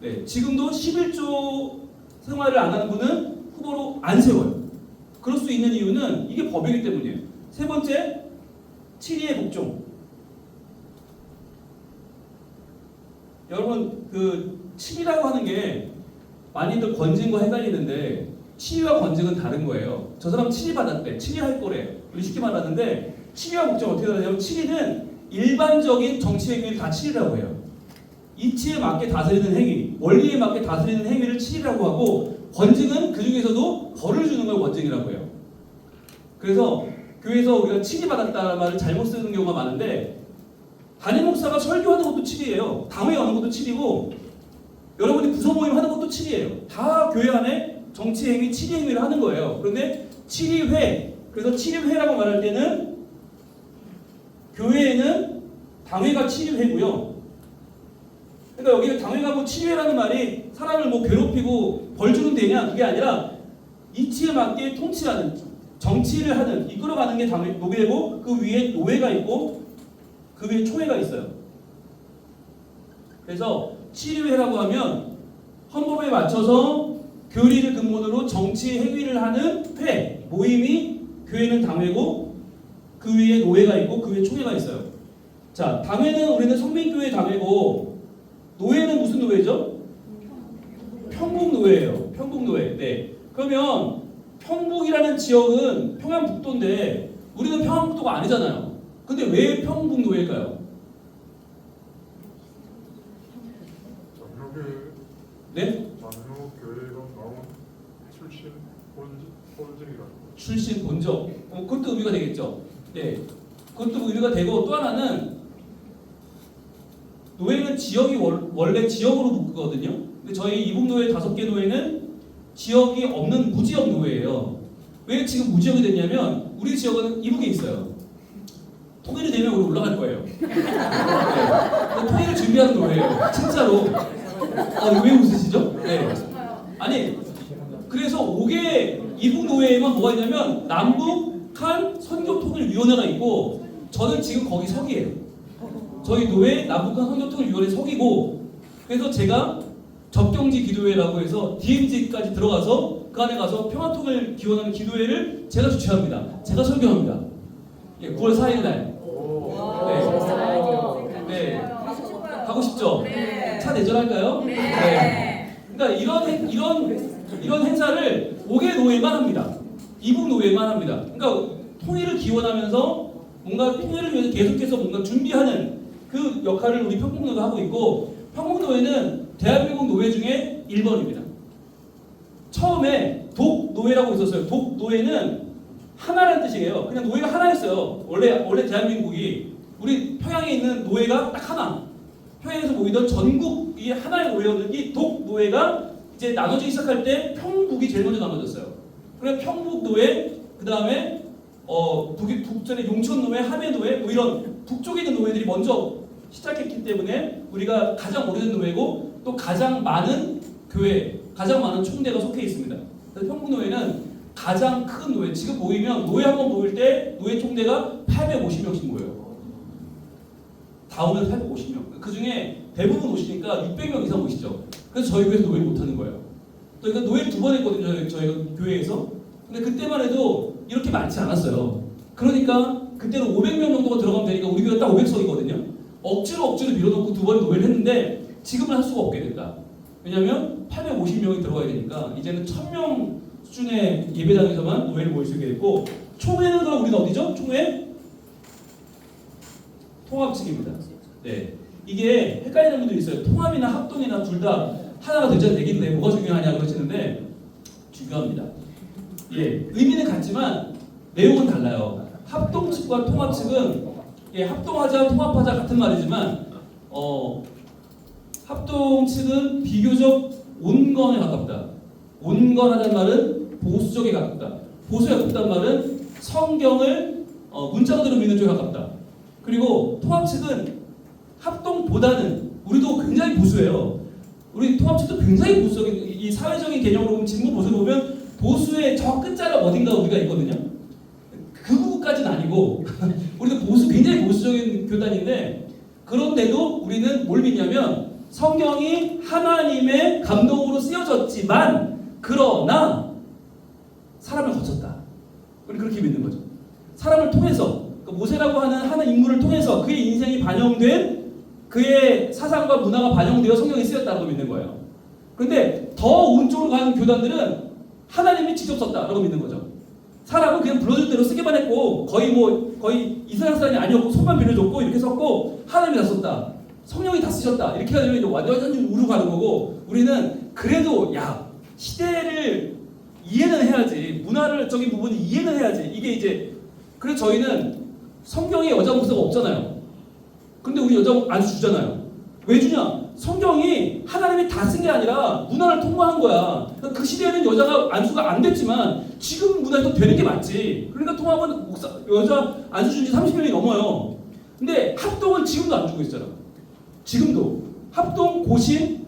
네, 지금도 11조 생활을 안 하는 분은 후보로 안 세워요. 그럴 수 있는 이유는 이게 법이기 때문이에요. 세 번째, 7위의 복종. 여러분, 그 7위라고 하는 게 많이들 권징과 헷갈리는데 7위와 권징은 다른 거예요. 저 사람 7위 받았대. 7위 할 거래. 우리 쉽게 말하는데 7위와 복종 어떻게 다르냐면 7위는 일반적인 정치 행위를 다 7위라고 해요. 이치에 맞게 다스리는 행위, 원리에 맞게 다스리는 행위를 7위라고 하고 권징은 그 중에서도 벌을 주는 걸 권징이라고 해요. 그래서 교회에서 우리가 7위 받았다는 말을 잘못 쓰는 경우가 많은데 담임 목사가 설교하는 것도 7위예요. 당회 여는 것도 7위고 여러분이 부서 모임 하는 것도 7위예요. 다 교회 안에 정치 행위, 7위 행위를 하는 거예요. 그런데 7위회, 그래서 7위회라고 말할 때는 교회에는 당회가 7위회고요. 그러니까 여기 당회가 뭐 7위회라는 말이 사람을 뭐 괴롭히고 벌 주는 데냐 그게 아니라 이치에 맞게 통치하는 정치를 하는 이끌어가는 게 당회 노회고 그 위에 노회가 있고 그 위에 초회가 있어요. 그래서 7위회라고 하면 헌법에 맞춰서 교리를 근본으로 정치 행위를 하는 회 모임이 교회는 당회고 그 위에 노회가 있고 그 위에 초회가 있어요. 자, 당회는 우리는 성민교회 당회고 노회는 무슨 노회죠? 평북노회예요. 평북노회. 네. 그러면 평북이라는 지역은 평안북도인데 우리는 평안북도가 아니잖아요. 근데 왜 평북노회일까요? 네? 교회가 나온 출신 본질이라고. 출신 본적. 그것도 의미가 되겠죠. 네. 그것도 의미가 되고 또 하나는 노회는 지역이 원래 지역으로 묶거든요. 근데 저희 이북노회 5개 노회는 지역이 없는 무지역 노회예요. 왜 지금 무지역이 됐냐면 우리 지역은 이북에 있어요. 통일이 되면 우리 올라갈 거예요. 네. 통일을 준비하는 노회예요. 진짜로. 왜 웃으시죠? 네. 아니 그래서 5개 이북 노회에만 뭐가 있냐면 남북한 선교통일위원회가 있고 저는 지금 거기 서기예요. 저희 노회 남북한 선교통일위원회 서기고 그래서 제가 접경지 기도회라고 해서 DMZ까지 들어가서 그 안에 가서 평화통일 기원하는 기도회를 제가 주최합니다. 제가 설교합니다. 예, 9월 4일 날. 네. 가고 싶죠? 차 내전할까요? 그러니까 이런 행사를 5개 노예만 합니다. 이북 노예만 합니다. 그러니까 통일을 기원하면서 뭔가 통일을 위해서 계속해서 뭔가 준비하는 그 역할을 우리 평북노가 하고 있고, 평북노회는 대한민국 노예 중에 1번입니다. 처음에 독노예라고 있었어요. 독노예는 하나라는 뜻이에요. 그냥 노예가 하나였어요. 원래 대한민국이 우리 평양에 있는 노예가 딱 하나. 평양에서 모이던 전국이 하나의 노예였는데 이 독노예가 이제 나눠지기 시작할 때 평북이 제일 먼저 나눠졌어요. 그래서 평북노예, 그 다음에 북전의 용천노예, 함해노예 뭐 이런 북쪽에 있는 노예들이 먼저 시작했기 때문에 우리가 가장 오래된 노예고 또 가장 많은 교회, 가장 많은 총대가 속해 있습니다. 그래서 평북노예는 가장 큰 노예, 지금 모이면 노예 한 번 모일 때 노예 총대가 850명씩 모여요. 다 오면 850명. 그 중에 대부분 오시니까 600명 이상 오시죠. 그래서 저희 교회에서 노예를 못하는 거예요. 또 그러니까 노예를 2번 했거든요. 저희가 교회에서. 근데 그때만 해도 이렇게 많지 않았어요. 그러니까 그때는 500명 정도가 들어가면 되니까 우리 교회가 딱 500석이거든요. 억지로 밀어놓고 2번 노예를 했는데 지금은 할 수가 없게 된다. 왜냐하면 850명이 들어가야 되니까 이제는 1000명 수준의 예배당에서만 노예를 모일 수 있게 됐고, 총회는 그럼 우리는 어디죠? 총회? 통합 측입니다. 네, 이게 헷갈리는 분들이 있어요. 통합이나 합동이나 둘 다 하나가 되자 되긴데 뭐가 중요하냐 그러시는데 중요합니다. 예, 의미는 같지만 내용은 달라요. 합동 측과 통합 측은 합동하자, 통합하자 같은 말이지만 합동 측은 비교적 온건에 가깝다. 온건하다는 말은 보수적에 가깝다. 보수에 가깝다는 말은 성경을 문자 그대로 믿는 쪽에 가깝다. 그리고 통합 측은 합동보다는 우리도 굉장히 보수예요. 우리 통합 측도 굉장히 보수적인, 이 사회적인 개념으로 보면 진보 보수를 보면 보수의 저 끝자락 어딘가 우리가 있거든요. 극우까지는 아니고 우리도 굉장히 보수적인 교단인데, 그런데도 우리는 뭘 믿냐면 성경이 하나님의 감동으로 쓰여졌지만 그러나 사람을 거쳤다. 우리 그렇게 믿는 거죠. 사람을 통해서, 모세라고 하는 인물을 통해서 그의 인생이 반영된, 그의 사상과 문화가 반영되어 성경에 쓰였다고 믿는 거예요. 그런데 더 오른쪽으로 가는 교단들은 하나님이 직접 썼다라고 믿는 거죠. 사람은 그냥 불러줄 대로 쓰기만 했고 거의 이스라엘 사람이 아니었고 손만 빌려줬고 이렇게 썼고 하나님이 다 썼다, 성령이 다 쓰셨다, 이렇게 하면 이제 완전히 우르 가는 거고, 우리는 그래도 시대를 이해는 해야지, 문화적인 부분을 이해는 해야지. 이게 이제 그래서 저희는 성경에 여자 목사가 없잖아요. 근데 우리 여자 안수 주잖아요. 왜 주냐? 성경이 하나님이 다 쓴 게 아니라 문화를 통과한 거야. 그러니까 그 시대에는 여자가 안수가 안 됐지만 지금 문화에서 되는 게 맞지. 그러니까 통합은 여자 안수 준 지 30년이 넘어요. 근데 합동은 지금도 안 주고 있잖아. 지금도 합동, 고신,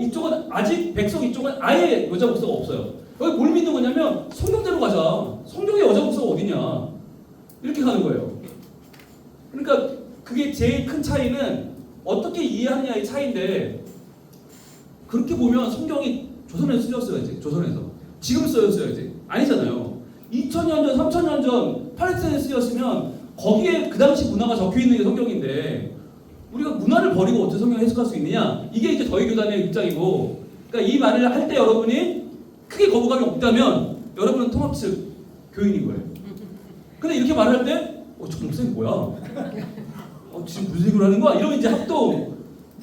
이쪽은 아직 백석, 이쪽은 아예 여자 목사가 없어요. 여기 뭘 믿는 거냐면 성경대로 가자. 성경에 여자 목사가 어디냐, 이렇게 가는 거예요. 그러니까 그게 제일 큰 차이는 어떻게 이해하느냐의 차이인데, 그렇게 보면 성경이 조선에서 쓰였어야지. 조선에서. 지금 쓰였어야지. 아니잖아요. 2000년 전, 3000년 전 팔레스타인에 쓰였으면 거기에 그 당시 문화가 적혀있는 게 성경인데 우리가 문화를 버리고 어떻게 성경을 해석할 수 있느냐? 이게 이제 저희 교단의 입장이고, 그러니까 이 말을 할 때 여러분이 크게 거부감이 없다면 여러분은 통합 측 교인인 거예요. 근데 이렇게 말을 할 때 저 목사님 뭐야? 지금 무슨 얘기를 하는 거야? 이러면 이제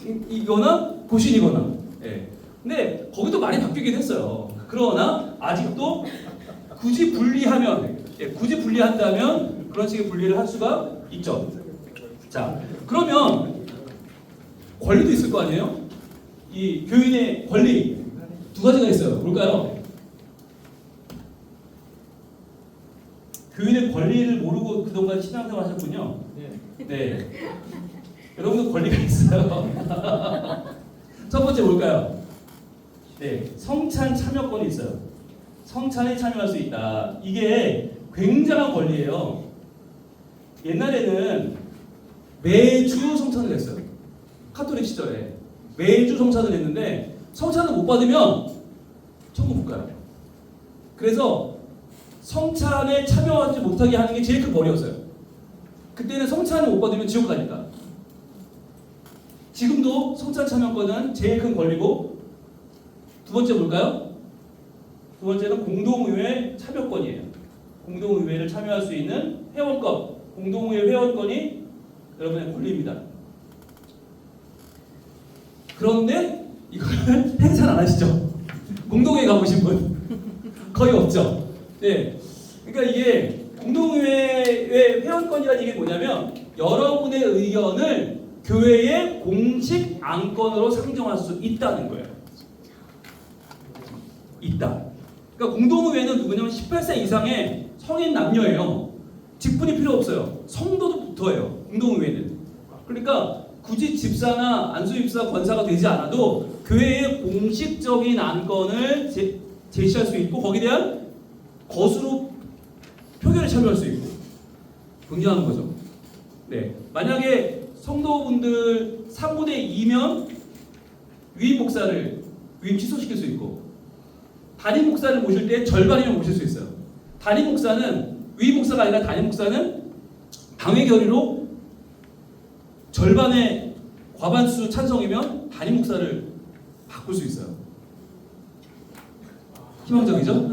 합동이거나 고신이거나. 예. 근데 거기도 많이 바뀌긴 했어요. 그러나 아직도 굳이 분리한다면 그런 식의 분리를 할 수가 있죠. 자, 그러면 권리도 있을 거 아니에요? 이 교인의 권리 두 가지가 있어요. 뭘까요? 교인의 권리를 모르고 그동안 신앙생활 하셨군요. 네. 여러분도 권리가 있어요. 첫 번째 뭘까요? 네, 성찬 참여권이 있어요. 성찬에 참여할 수 있다. 이게 굉장한 권리예요. 옛날에는 매주 성찬을 했어요. 카톨릭 시절에 매주 성찬을 했는데 성찬을 못 받으면 천국 못 가요. 그래서 성찬에 참여하지 못하게 하는 게 제일 큰 벌이었어요. 그때는 성찬을 못 받으면 지옥 가니까. 지금도 성찬 참여권은 제일 큰 권리고, 두 번째 뭘까요? 두 번째는 공동의회 참여권이에요. 공동의회를 참여할 수 있는 회원권, 공동의회 회원권이 여러분의 권리입니다. 그런데 이거를 행사를 안 하시죠? 공동회의 가보신 분 거의 없죠. 네, 그러니까 이게 공동의회 회원권이라는 얘기 뭐냐면 여러분의 의견을 교회의 공식 안건으로 상정할 수 있다는 거예요. 있다. 그러니까 공동의회는 누구냐면 18세 이상의 성인 남녀예요. 직분이 필요 없어요. 성도도 붙어요. 공동의회는. 그러니까 굳이 집사나 안수집사 권사가 되지 않아도 교회의 공식적인 안건을 제시할 수 있고 거기에 대한 거수로 표결에 참여할 수 있고 굉장한 거죠. 네, 만약에 성도분들 3분의 2면 위임 목사를 위임 취소시킬 수 있고 단임 목사를 모실 때 절반이면 모실 수 있어요. 단임 목사는 위임 목사가 아니라 단임 목사는 당회 결의로 절반의 과반수 찬성이면 단임 목사를 바꿀 수 있어요. 희망적이죠?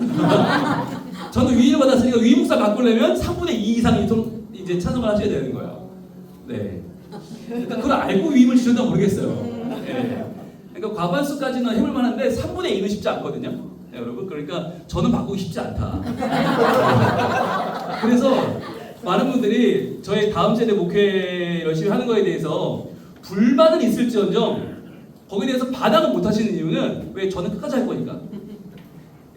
저는 위임을 받았으니까 위임 목사 바꾸려면 3분의 2 이상이 이제 찬성을 하셔야 되는 거예요. 네. 그러니까 그걸 알고 위임을 주셨나 모르겠어요. 네. 그러니까 과반수까지는 해볼 만한데 3분의 2는 쉽지 않거든요. 네, 여러분. 그러니까 저는 바꾸기 쉽지 않다. 그래서 많은 분들이 저희 다음 세대 목회 열심히 하는 거에 대해서 불만은 있을지언정 거기에 대해서 반항을 못 하시는 이유는 왜 저는 끝까지 할 거니까.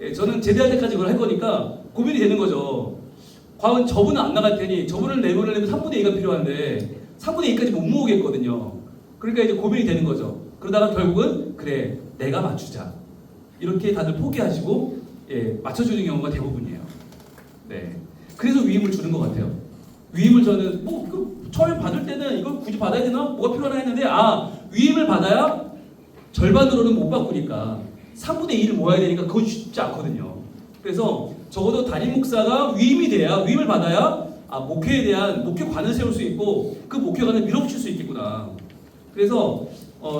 예, 저는 제대할 때까지 그걸 할 거니까 고민이 되는 거죠. 과연 저분은 안 나갈 테니 저분을 내보내려면 3분의 2가 필요한데 3분의 2까지 못 모으겠거든요. 그러니까 이제 고민이 되는 거죠. 그러다가 결국은 그래 내가 맞추자 이렇게 다들 포기하시고 예, 맞춰주는 경우가 대부분이에요. 네, 그래서 위임을 주는 것 같아요. 위임을 저는 처음에 받을 때는 이걸 굳이 받아야 되나 뭐가 필요하나 했는데 위임을 받아야 절반으로는 못 바꾸니까 3분의 2를 모아야 되니까 그건 쉽지 않거든요. 그래서 적어도 담임 목사가 위임이 돼야 위임을 받아야 목회에 대한 목회관을 세울 수 있고 그 목회관을 밀어붙일 수 있겠구나. 그래서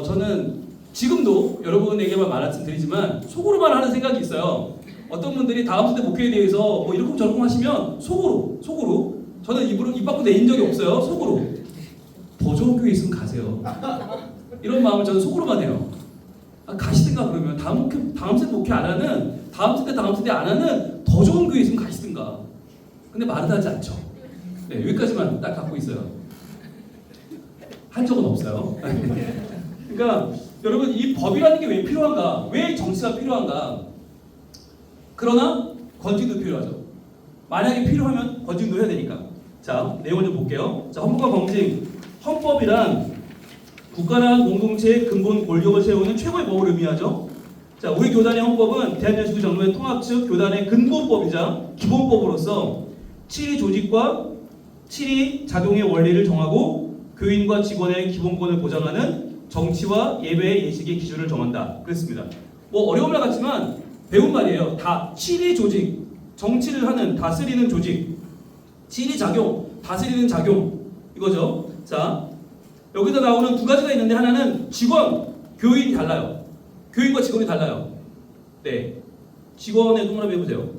저는 지금도 여러분에게만 말씀드리지만 속으로만 하는 생각이 있어요. 어떤 분들이 다음 세대 목회에 대해서 뭐 이러고 저러고 하시면 속으로 저는 입 밖으로 내인 적이 없어요. 속으로 더 좋은 교회 있으면 가세요. 이런 마음을 저는 속으로만 해요. 가시든가 그러면 다음 세대 목회 안 하는 다음 세대 안 하는 더 좋은 교회 있으면 가시든가. 근데 말은 하지 않죠. 네, 여기까지만 딱 갖고 있어요. 한 적은 없어요. 그러니까 여러분 이 법이라는 게 왜 필요한가? 왜 정치가 필요한가? 그러나 권징도 필요하죠. 만약에 필요하면 권징도 해야 되니까. 자, 내용을 좀 볼게요. 자, 헌법과 권징. 헌법이란 국가나 공동체의 근본 권력을 세우는 최고의 법을 의미하죠. 자, 우리 교단의 헌법은 대한민국 정부의 통합 측 교단의 근본법이자 기본법으로서 7위 조직과 7위 작용의 원리를 정하고 교인과 직원의 기본권을 보장하는 정치와 예배의 예식의 기준을 정한다. 그랬습니다. 뭐 어려운 말 같지만 배운 말이에요. 다 7위 조직, 정치를 하는 다스리는 조직, 7위 작용, 다스리는 작용 이거죠. 자, 여기서 나오는 두 가지가 있는데 하나는 직원, 교인이 달라요. 교인과 직원이 달라요. 네, 직원의 동그라미 해보세요.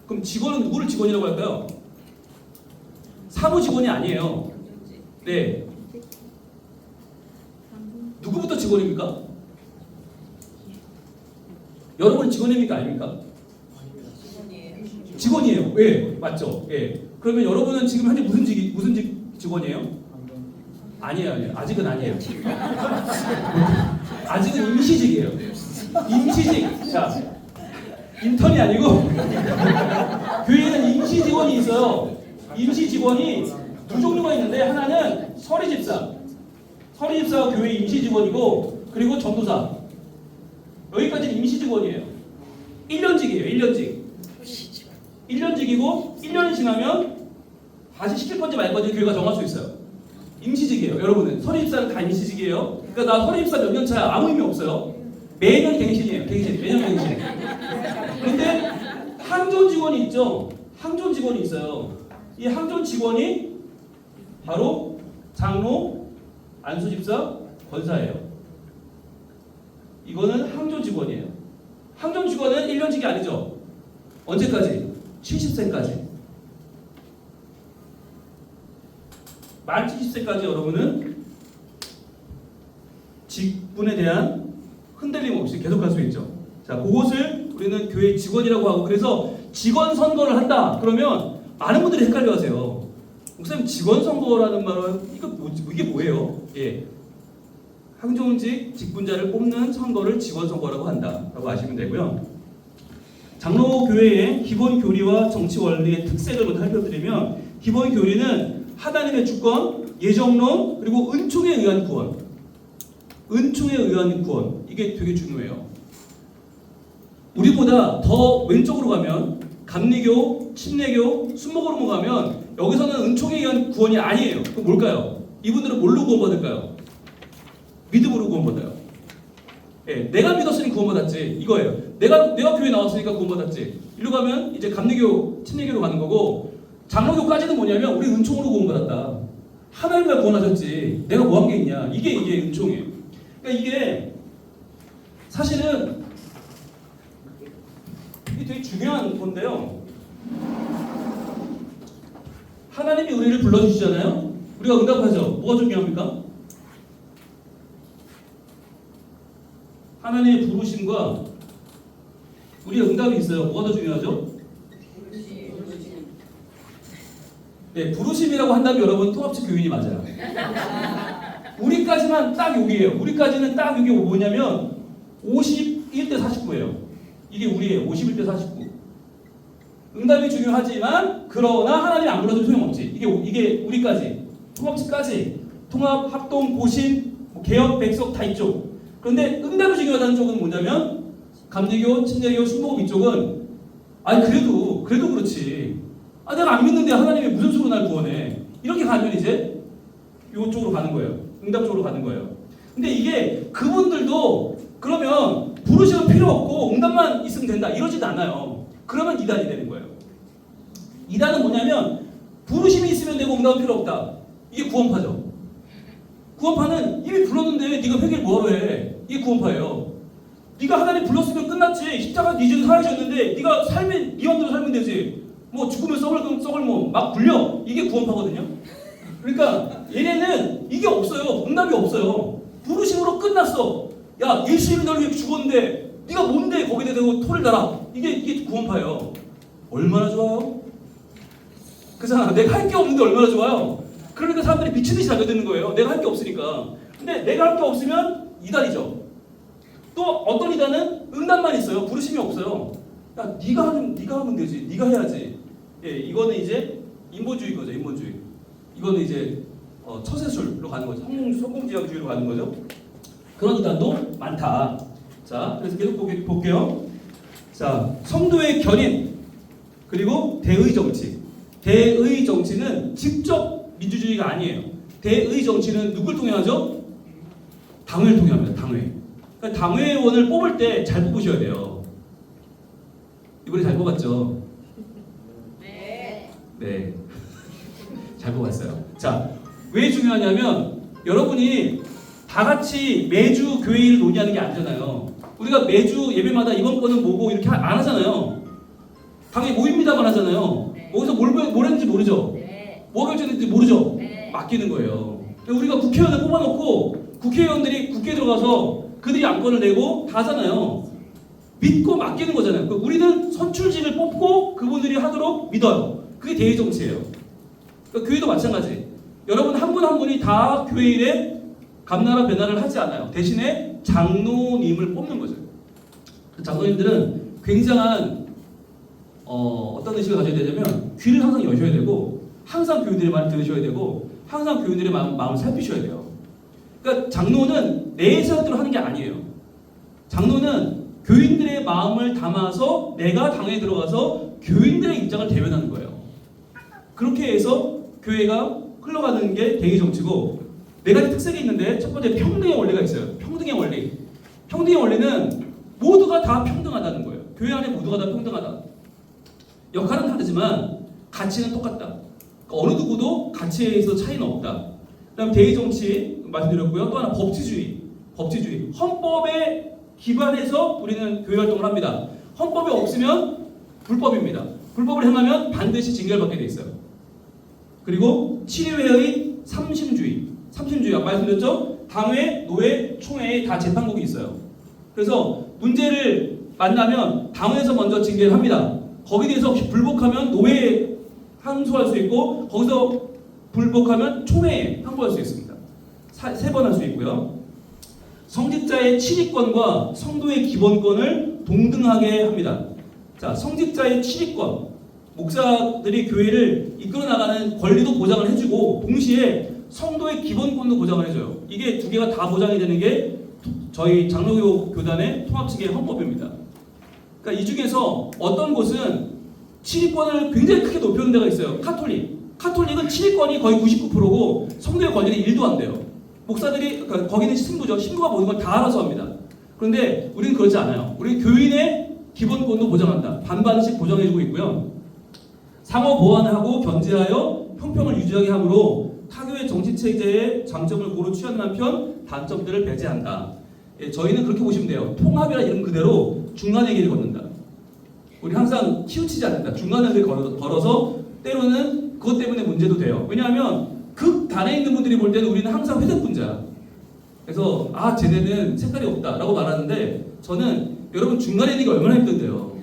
그럼 직원은 누구를 직원이라고 할까요? 사무 직원이 아니에요. 네, 누구부터 직원입니까? 여러분 직원입니까 아닙니까? 직원이에요. 예, 맞죠? 예. 그러면 여러분은 지금 현재 무슨 직원이에요? 아니에요. 아직은 아니에요. 아직은 임시직이에요. 임시직. 자, 인턴이 아니고 교회에는 임시 직원이 있어요. 임시 직원이 두 종류가 있는데 하나는 서리집사. 서리집사가 교회 임시 직원이고 그리고 전도사. 여기까지는 임시 직원이에요. 1년직이에요. 1년직이고 1년이 지나면 다시 시킬 건지 말 건지 교회가 정할 수 있어요. 임시직이에요. 여러분은 서리집사는 다 임시직이에요. 그러니까 나 서리집사 몇 년 차야 아무 의미 없어요. 매년 갱신이에요. 매년 갱신. 그런데 항존 직원이 있죠. 항존 직원이 있어요. 이 항존 직원이 바로 장로, 안수집사, 권사예요. 이거는 항존 직원이에요. 항존 직원은 1년직이 아니죠. 언제까지? 70세까지. 만 70세까지 여러분은 직분에 대한 흔들림 없이 계속 할 수 있죠. 자, 그것을 우리는 교회 직원이라고 하고, 그래서 직원 선거를 한다. 그러면 많은 분들이 헷갈려하세요. 목사님, 직원 선거라는 말은 이게 뭐예요? 예, 항존직 직분자를 뽑는 선거를 직원 선거라고 한다라고 아시면 되고요. 장로 교회의 기본 교리와 정치 원리의 특색을 먼저 살펴드리면, 기본 교리는 하나님의 주권, 예정론, 그리고 은총에 의한 구원. 은총에 의한 구원, 이게 되게 중요해요. 우리보다 더 왼쪽으로 가면 감리교, 침례교, 순복음으로 가면 여기서는 은총에 의한 구원이 아니에요. 그럼 뭘까요? 이분들은 뭘로 구원받을까요? 믿음으로 구원받아요. 예, 내가 믿었으니 구원받았지, 이거예요. 내가 교회 나왔으니까 구원받았지. 이리로 가면 이제 감리교, 침례교로 가는 거고, 장로교까지는 뭐냐면 우리 은총으로 구원받았다. 하나님과 구원하셨지, 내가 뭐 한 게 있냐. 이게 은총이에요. 그러니까 이게 사실은 이게 되게 중요한 건데요. 하나님이 우리를 불러주시잖아요. 우리가 응답하죠. 뭐가 중요합니까? 하나님의 부르심과 우리의 응답이 있어요. 뭐가 더 중요하죠? 네, 부르심이라고 한다면 여러분 통합식 교인이 맞아요. 우리까지만 딱 여기에요. 우리까지는 딱 여기 뭐냐면 51대 49예요. 이게 우리예요. 51대 49. 응답이 중요하지만 그러나 하나님이 안 불러도 소용없지. 이게 우리까지. 통합식까지. 통합, 합동, 고신, 개혁, 백석 다 있죠. 그런데 응답이 중요하다는 쪽은 뭐냐면 감리교, 침례교, 순복음 이쪽은 아니 그래도 그렇지. 아 내가 안 믿는데 하나님이 무슨 수로 날 구원해. 이렇게 가면 이제 이쪽으로 가는 거예요. 응답 쪽으로 가는 거예요. 근데 이게 그분들도 그러면 부르심은 필요 없고 응답만 있으면 된다 이러지도 않아요. 그러면 이단이 되는 거예요. 이단은 뭐냐면 부르심이 있으면 되고 응답은 필요 없다. 이게 구원파죠. 구원파는 이미 불렀는데 네가 회개를 뭐하러 해. 이게 구원파예요. 네가 하나님 불렀으면 끝났지. 십자가 네 죄는 사라졌는데 네가 삶에 네 맘대로 살면 되지. 뭐 죽으면 썩을 뭐 막 굴려. 이게 구원파거든요. 그러니까 얘네는 이게 없어요. 응답이 없어요. 부르심으로 끝났어. 야 예수님이 널 위해 죽었는데 네가 뭔데 거기에 대고 토를 달아. 이게 구원파예요. 얼마나 좋아요? 그잖아. 내가 할 게 없는데 얼마나 좋아요. 그러니까 사람들이 미친듯이 달려드는 거예요. 내가 할 게 없으니까. 근데 내가 할 게 없으면 이단이죠. 또 어떤 이단은 응답만 있어요. 부르심이 없어요. 야 네가 하면 되지. 네가 해야지. 예, 이거는 이제 인본주의 거죠. 인본주의. 이거는 이제 처세술로 가는 거죠. 성공지향주의로 가는 거죠. 그런 이단도 많다. 자, 그래서 계속 볼게요. 자, 성도의 견인 그리고 대의 정치. 대의 정치는 직접 민주주의가 아니에요. 대의 정치는 누굴 통해 하죠? 당회를 통해 합니다. 당회. 그러니까 당회의원을 뽑을 때 잘 뽑으셔야 돼요. 이번에 잘 뽑았죠? 네. 잘 뽑았어요. 자, 왜 중요하냐면 여러분이 다 같이 매주 교회를 논의하는 게 아니잖아요. 우리가 매주 예배마다 이번 건은 뭐고 이렇게 안 하잖아요. 당연히 모입니다만 하잖아요. 거기서 뭘 했는지 모르죠. 뭐 결정했는지 모르죠. 맡기는 거예요. 우리가 국회의원을 뽑아놓고 국회의원들이 국회에 들어가서 그들이 안건을 내고 다 하잖아요. 믿고 맡기는 거잖아요. 우리는 선출직을 뽑고 그분들이 하도록 믿어요. 그게 대의 정치예요. 그러니까 교회도 마찬가지. 여러분 한 분 한 분이 다 교회 일에 감나라 배나를 하지 않아요. 대신에 장로님을 뽑는 거죠. 장로님들은 굉장한 어떤 의식을 가져야 되냐면 귀를 항상 여셔야 되고 항상 교인들의 말을 들으셔야 되고 항상 교인들의 마음을 살피셔야 돼요. 그러니까 장로는 내 생각대로 하는 게 아니에요. 장로는 교인들의 마음을 담아서 내가 당에 들어가서 교인들의 입장을 대변하는 거예요. 그렇게 해서 교회가 흘러가는 게 대의 정치고, 네 가지 특색이 있는데 첫 번째 평등의 원리가 있어요. 평등의 원리. 평등의 원리는 모두가 다 평등하다는 거예요. 교회 안에 모두가 다 평등하다. 역할은 다르지만 가치는 똑같다. 그러니까 어느 누구도 가치에 있어서 차이는 없다. 그다음 대의정치 말씀드렸고요. 또 하나 법치주의. 헌법에 기반해서 우리는 교회 활동을 합니다. 헌법이 없으면 불법입니다. 불법을 행하면 반드시 징계를 받게 돼 있어요. 그리고 치리회의 삼심주의 아까 말씀드렸죠? 당회, 노회, 총회에 다 재판국이 있어요. 그래서 문제를 만나면 당회에서 먼저 징계를 합니다. 거기에 대해서 불복하면 노회에 항소할 수 있고 거기서 불복하면 총회에 항소할 수 있습니다. 3번 할 수 있고요. 성직자의 치리권과 성도의 기본권을 동등하게 합니다. 자, 성직자의 치리권, 목사들이 교회를 이끌어 나가는 권리도 보장을 해주고 동시에 성도의 기본권도 보장을 해줘요. 이게 두 개가 다 보장이 되는 게 저희 장로교 교단의 통합 측의 헌법입니다. 그러니까 이 중에서 어떤 곳은 치리권을 굉장히 크게 높여놓은 데가 있어요. 카톨릭은 치리권이 거의 99%고 성도의 권리는 1도 안 돼요. 목사들이 거기는 신부죠. 신부가 모든 걸 다 알아서 합니다. 그런데 우리는 그렇지 않아요. 우리 교인의 기본권도 보장한다. 반반씩 보장해주고 있고요. 상호 보완하고 견제하여 평평을 유지하게 하므로 타교의 정치 체제의 장점을 고루 취하는 한편 단점들을 배제한다. 예, 저희는 그렇게 보시면 돼요. 통합이라 이름 그대로 중간의 길을 걷는다. 우리 항상 치우치지 않는다. 중간의 길을 걸어서 때로는 그것 때문에 문제도 돼요. 왜냐하면 극단에 있는 분들이 볼 때는 우리는 항상 회색분자야. 그래서 쟤네는 색깔이 없다라고 말하는데 저는 여러분 중간에 있는 게 얼마나 힘든데요.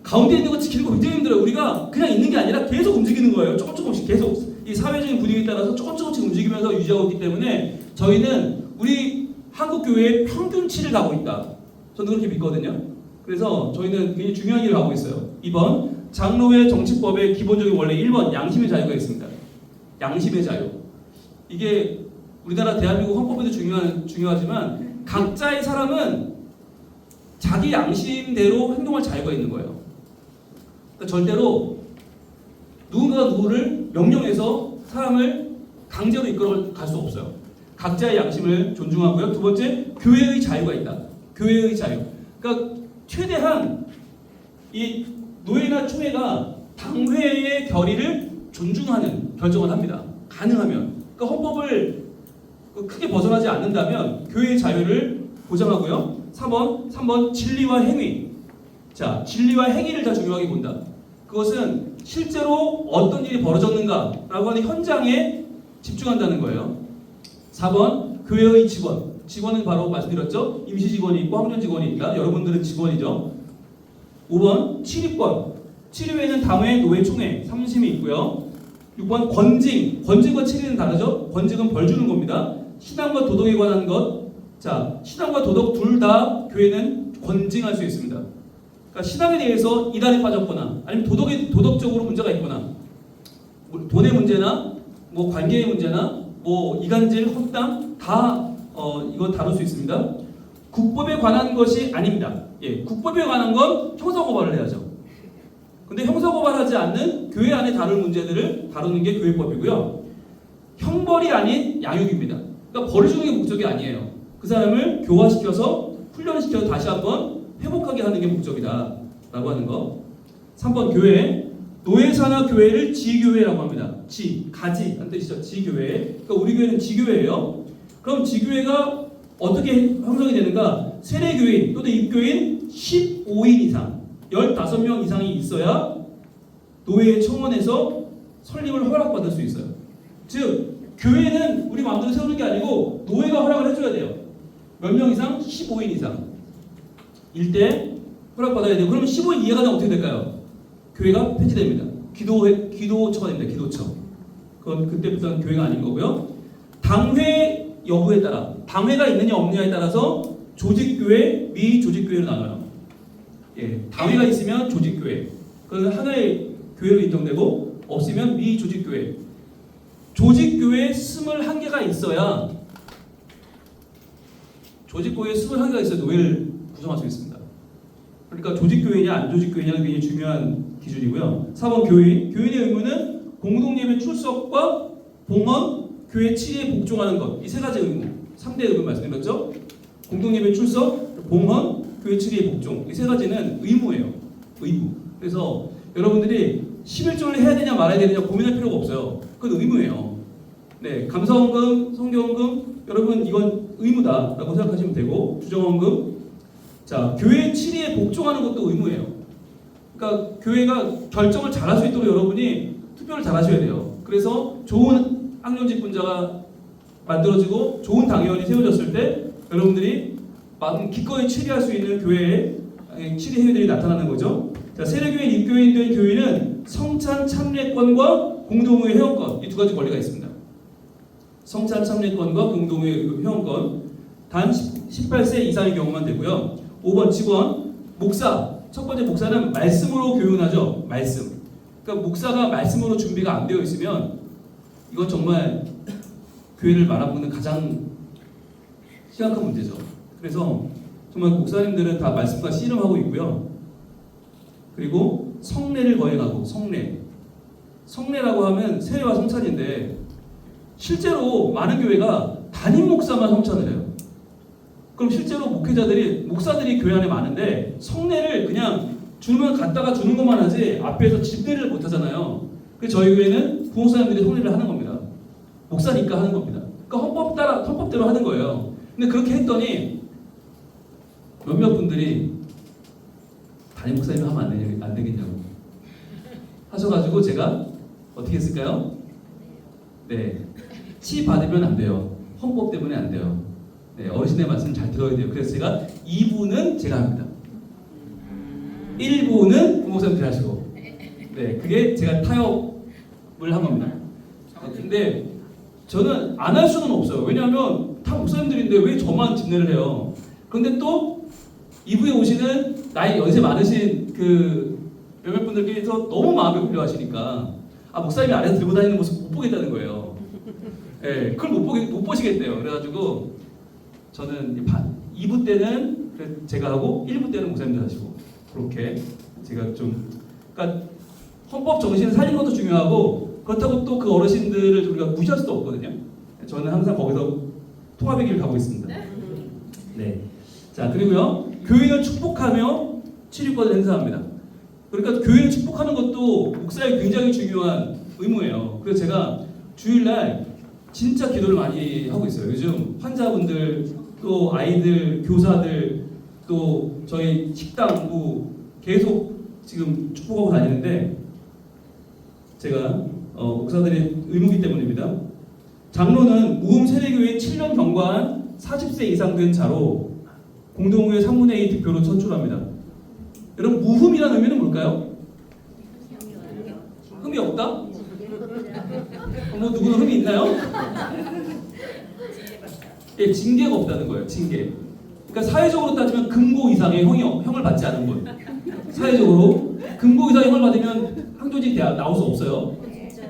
가운데 있는 거 지키는 거 굉장히 힘들어요. 우리가 그냥 있는 게 아니라 계속 움직이는 거예요. 조금씩 계속 이 사회적인 분위기에 따라서 조금씩 움직이면서 유지하고 있기 때문에 저희는 우리 한국 교회의 평균치를 가고 있다. 저는 그렇게 믿거든요. 그래서 저희는 굉장히 중요한 일을 하고 있어요. 2번 장로회 정치법의 기본적인 원래 1번 양심의 자유가 있습니다. 양심의 자유. 이게 우리나라 대한민국 헌법에도 중요하지만 각자의 사람은 자기 양심대로 행동할 자유가 있는 거예요. 그러니까 절대로 누군가가 누구를 명령해서 사람을 강제로 이끌어 갈 수 없어요. 각자의 양심을 존중하고요. 두 번째, 교회의 자유가 있다. 교회의 자유. 그러니까 최대한 이 노회나 총회가 당회의 결의를 존중하는 결정을 합니다. 가능하면. 그러니까 헌법을 크게 벗어나지 않는다면 교회의 자유를 보장하고요. 3번 진리와 행위. 자, 진리와 행위를 다 중요하게 본다. 그것은 실제로 어떤 일이 벌어졌는가라고 하는 현장에 집중한다는 거예요. 4번 교회의 직원. 직원은 바로 말씀드렸죠. 임시 직원이 있고 항전 직원이 있다. 여러분들은 직원이죠. 5번 치리권. 치리회는 당회, 노회, 총회, 삼심이 있고요. 6번 권징. 권징과 치리는 다르죠. 권징은 벌 주는 겁니다. 신앙과 도덕에 관한 것. 자, 신앙과 도덕 둘 다 교회는 권징할 수 있습니다. 그러니까 신앙에 대해서 이단에 빠졌거나 아니면 도덕적으로 문제가 있거나 돈의 문제나 뭐 관계의 문제나 뭐 이간질, 헛담 다 이거 다룰 수 있습니다. 국법에 관한 것이 아닙니다. 예, 국법에 관한 건 형사고발을 해야죠. 근데 형사고발하지 않는 교회 안에 다룰 문제들을 다루는 게 교회법이고요. 형벌이 아닌 양육입니다. 그러니까 벌을 주는 게 목적이 아니에요. 그 사람을 교화시켜서 훈련시켜서 다시 한번 회복하게 하는 게 목적이다 라고 하는 거. 3번 교회. 노회사나 교회를 지교회라고 합니다. 가지 한 뜻이죠. 지교회. 그러니까 우리 교회는 지교회예요. 그럼 지교회가 어떻게 형성이 되는가? 세례교인 또는 입교인 15인 이상 15명 이상이 있어야 노회의 청원에서 설립을 허락받을 수 있어요. 즉 교회는 우리 마음대로 세우는 게 아니고 노회가 허락을 해줘야 돼요. 몇 명 이상? 15인 이상 일 때 허락받아야 돼요. 그러면 15인 이하가 되면 어떻게 될까요? 교회가 폐지됩니다. 기도처가 됩니다. 기도처. 그건 그때부터는 교회가 아닌 거고요. 당회 여부에 따라 당회가 있느냐 없느냐에 따라서 조직교회, 미조직교회로 나눠요. 예, 당회가 있으면 조직교회. 그건 하나의 교회로 인정되고 없으면 미조직교회. 조직교회에 21개가 있어야 조직교회에 21개가 있어야 노회를 구성할 수 있습니다. 그러니까 조직교회냐 안 조직교회냐는 굉장히 중요한 기준이고요. 4번 교인. 교인의 의무는 공동예배 출석과 봉헌, 교회 치리에 복종하는 것. 이 세 가지 의무. 3대 의무 말씀드렸죠. 공동예배 출석, 봉헌, 교회 치리에 복종. 이 세 가지는 의무예요. 의무. 그래서 여러분들이 11조를 해야 되냐 말아야 되느냐 고민할 필요가 없어요. 그건 의무예요. 네, 감사원금, 성교원금 여러분 이건 의무다라고 생각하시면 되고 주정원금 자 교회 치리에 복종하는 것도 의무예요. 그러니까 교회가 결정을 잘할 수 있도록 여러분이 투표를 잘하셔야 돼요. 그래서 좋은 학년 직분자가 만들어지고 좋은 당회원이 세워졌을 때 여러분들이 기꺼이 치리할 수 있는 교회의 치리 회원들이 나타나는 거죠. 자, 세례교회 입교인 된 교회는 성찬 참례권과 공동의회 회원권 이 두 가지 권리가 있습니다. 성찬 참례권과 공동의회 회원권 단 18세 이상의 경우만 되고요. 5번 직원 목사 첫 번째 목사는 말씀으로 교훈하죠. 말씀. 그러니까 목사가 말씀으로 준비가 안 되어 있으면 이건 정말 교회를 말아먹는 가장 심각한 문제죠. 그래서 정말 목사님들은 다 말씀과 씨름하고 있고요. 그리고 성례를 거행하고 성례라고 하면 세례와 성찬인데 실제로 많은 교회가 담임 목사만 성찬을 해요. 그럼 실제로 목사들이 교회 안에 많은데 성례를 그냥 주면 갔다가 주는 것만 하지 앞에서 집례를 못 하잖아요. 그래서 저희 교회는 부목사님들이 성례를 하는 겁니다. 목사니까 하는 겁니다. 그러니까 헌법대로 하는 거예요. 근데 그렇게 했더니 몇몇 분들이 담임 목사님 하면 안 되겠냐고 하셔가지고 제가 어떻게 했을까요? 네, 치 받으면 안 돼요. 헌법 때문에 안 돼요. 네, 어르신의 말씀 잘 들어야 돼요. 그래서 제가 2부는 제가 합니다. 1부는 부목사님들이 하시고 네, 그게 제가 타협을 한 겁니다. 근데 저는 안 할 수는 없어요. 왜냐하면 다 목사님들인데 왜 저만 집례를 해요? 그런데 또 2부에 오시는 나이 연세 많으신 그 몇몇 분들께서 너무 마음에 울려하시니까 목사님이 아래에서 들고 다니는 모습 못 보겠다는 거예요. 네, 그걸 못 보시겠대요. 그래가지고 저는 2부 때는 제가 하고 1부 때는 목사님들 하시고 그렇게 제가 좀 그러니까 헌법 정신을 살린 것도 중요하고 그렇다고 또 그 어르신들을 우리가 무시할 수도 없거든요. 저는 항상 거기서 통합의 길을 가고 있습니다. 네. 자, 그리고요. 교인을 축복하며 치료권을 행사합니다. 그러니까 교인을 축복하는 것도 목사의 굉장히 중요한 의무예요. 그래서 제가 주일날 진짜 기도를 많이 하고 있어요. 요즘 환자분들, 또 아이들, 교사들, 또 저희 식당부 계속 지금 축복하고 다니는데 제가 목사들의 의무이기 때문입니다. 장로는 무음 세례교회 7년 경과한 40세 이상 된 자로 공동의회 3분의 2 득표로 선출합니다. 여러분 무흠이라는 의미는 뭘까요? 흠이 없다? 뭐 누구는 흠이 있나요? 예, 징계가 없다는 거예요. 징계. 그러니까 사회적으로 따지면 금고 이상의 형을 받지 않은 분. 사회적으로 금고 이상의 형을 받으면 항조직 대학 나올 수 없어요.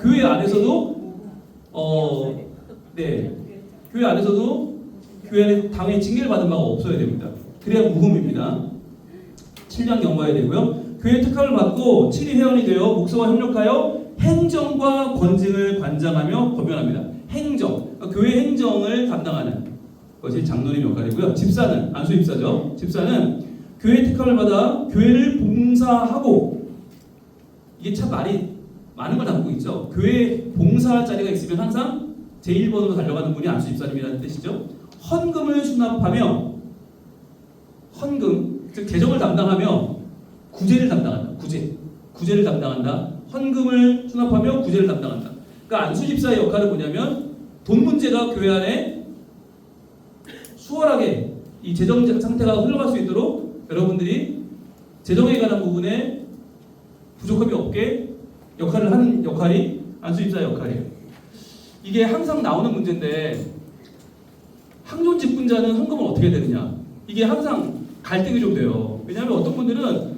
교회 안에서도 교회 안에서도 교회 안에 당연히 징계를 받은 바가 없어야 됩니다. 그래야 무흠입니다. 7년 경과해야 되고요. 교회 특함을 받고 7위 회원이 되어 목사와 협력하여 행정과 권증을 관장하며 검열합니다. 행정, 그러니까 교회 행정을 담당하는 것이 장로님 역할이고요. 집사는 안수집사죠. 집사는 교회 특함을 받아 교회를 봉사하고 이게 참 말이 많은 걸 담고 있죠. 교회 봉사할 자리가 있으면 항상 제1번으로 달려가는 분이 안수집사님이라는 뜻이죠. 헌금을 수납하며 헌금, 즉 재정을 담당하며 구제를 담당한다. 구제를 담당한다. 헌금을 수납하며 구제를 담당한다. 그러니까 안수집사의 역할은 뭐냐면 돈 문제가 교회 안에 수월하게 이 재정 상태가 흘러갈 수 있도록 여러분들이 재정에 관한 부분에 부족함이 없게 역할을 하는 역할이 안수집사의 역할이에요. 이게 항상 나오는 문제인데 항존 직분자는 헌금을 어떻게 해야 되느냐, 이게 항상 갈등이 좀 돼요. 왜냐하면 어떤 분들은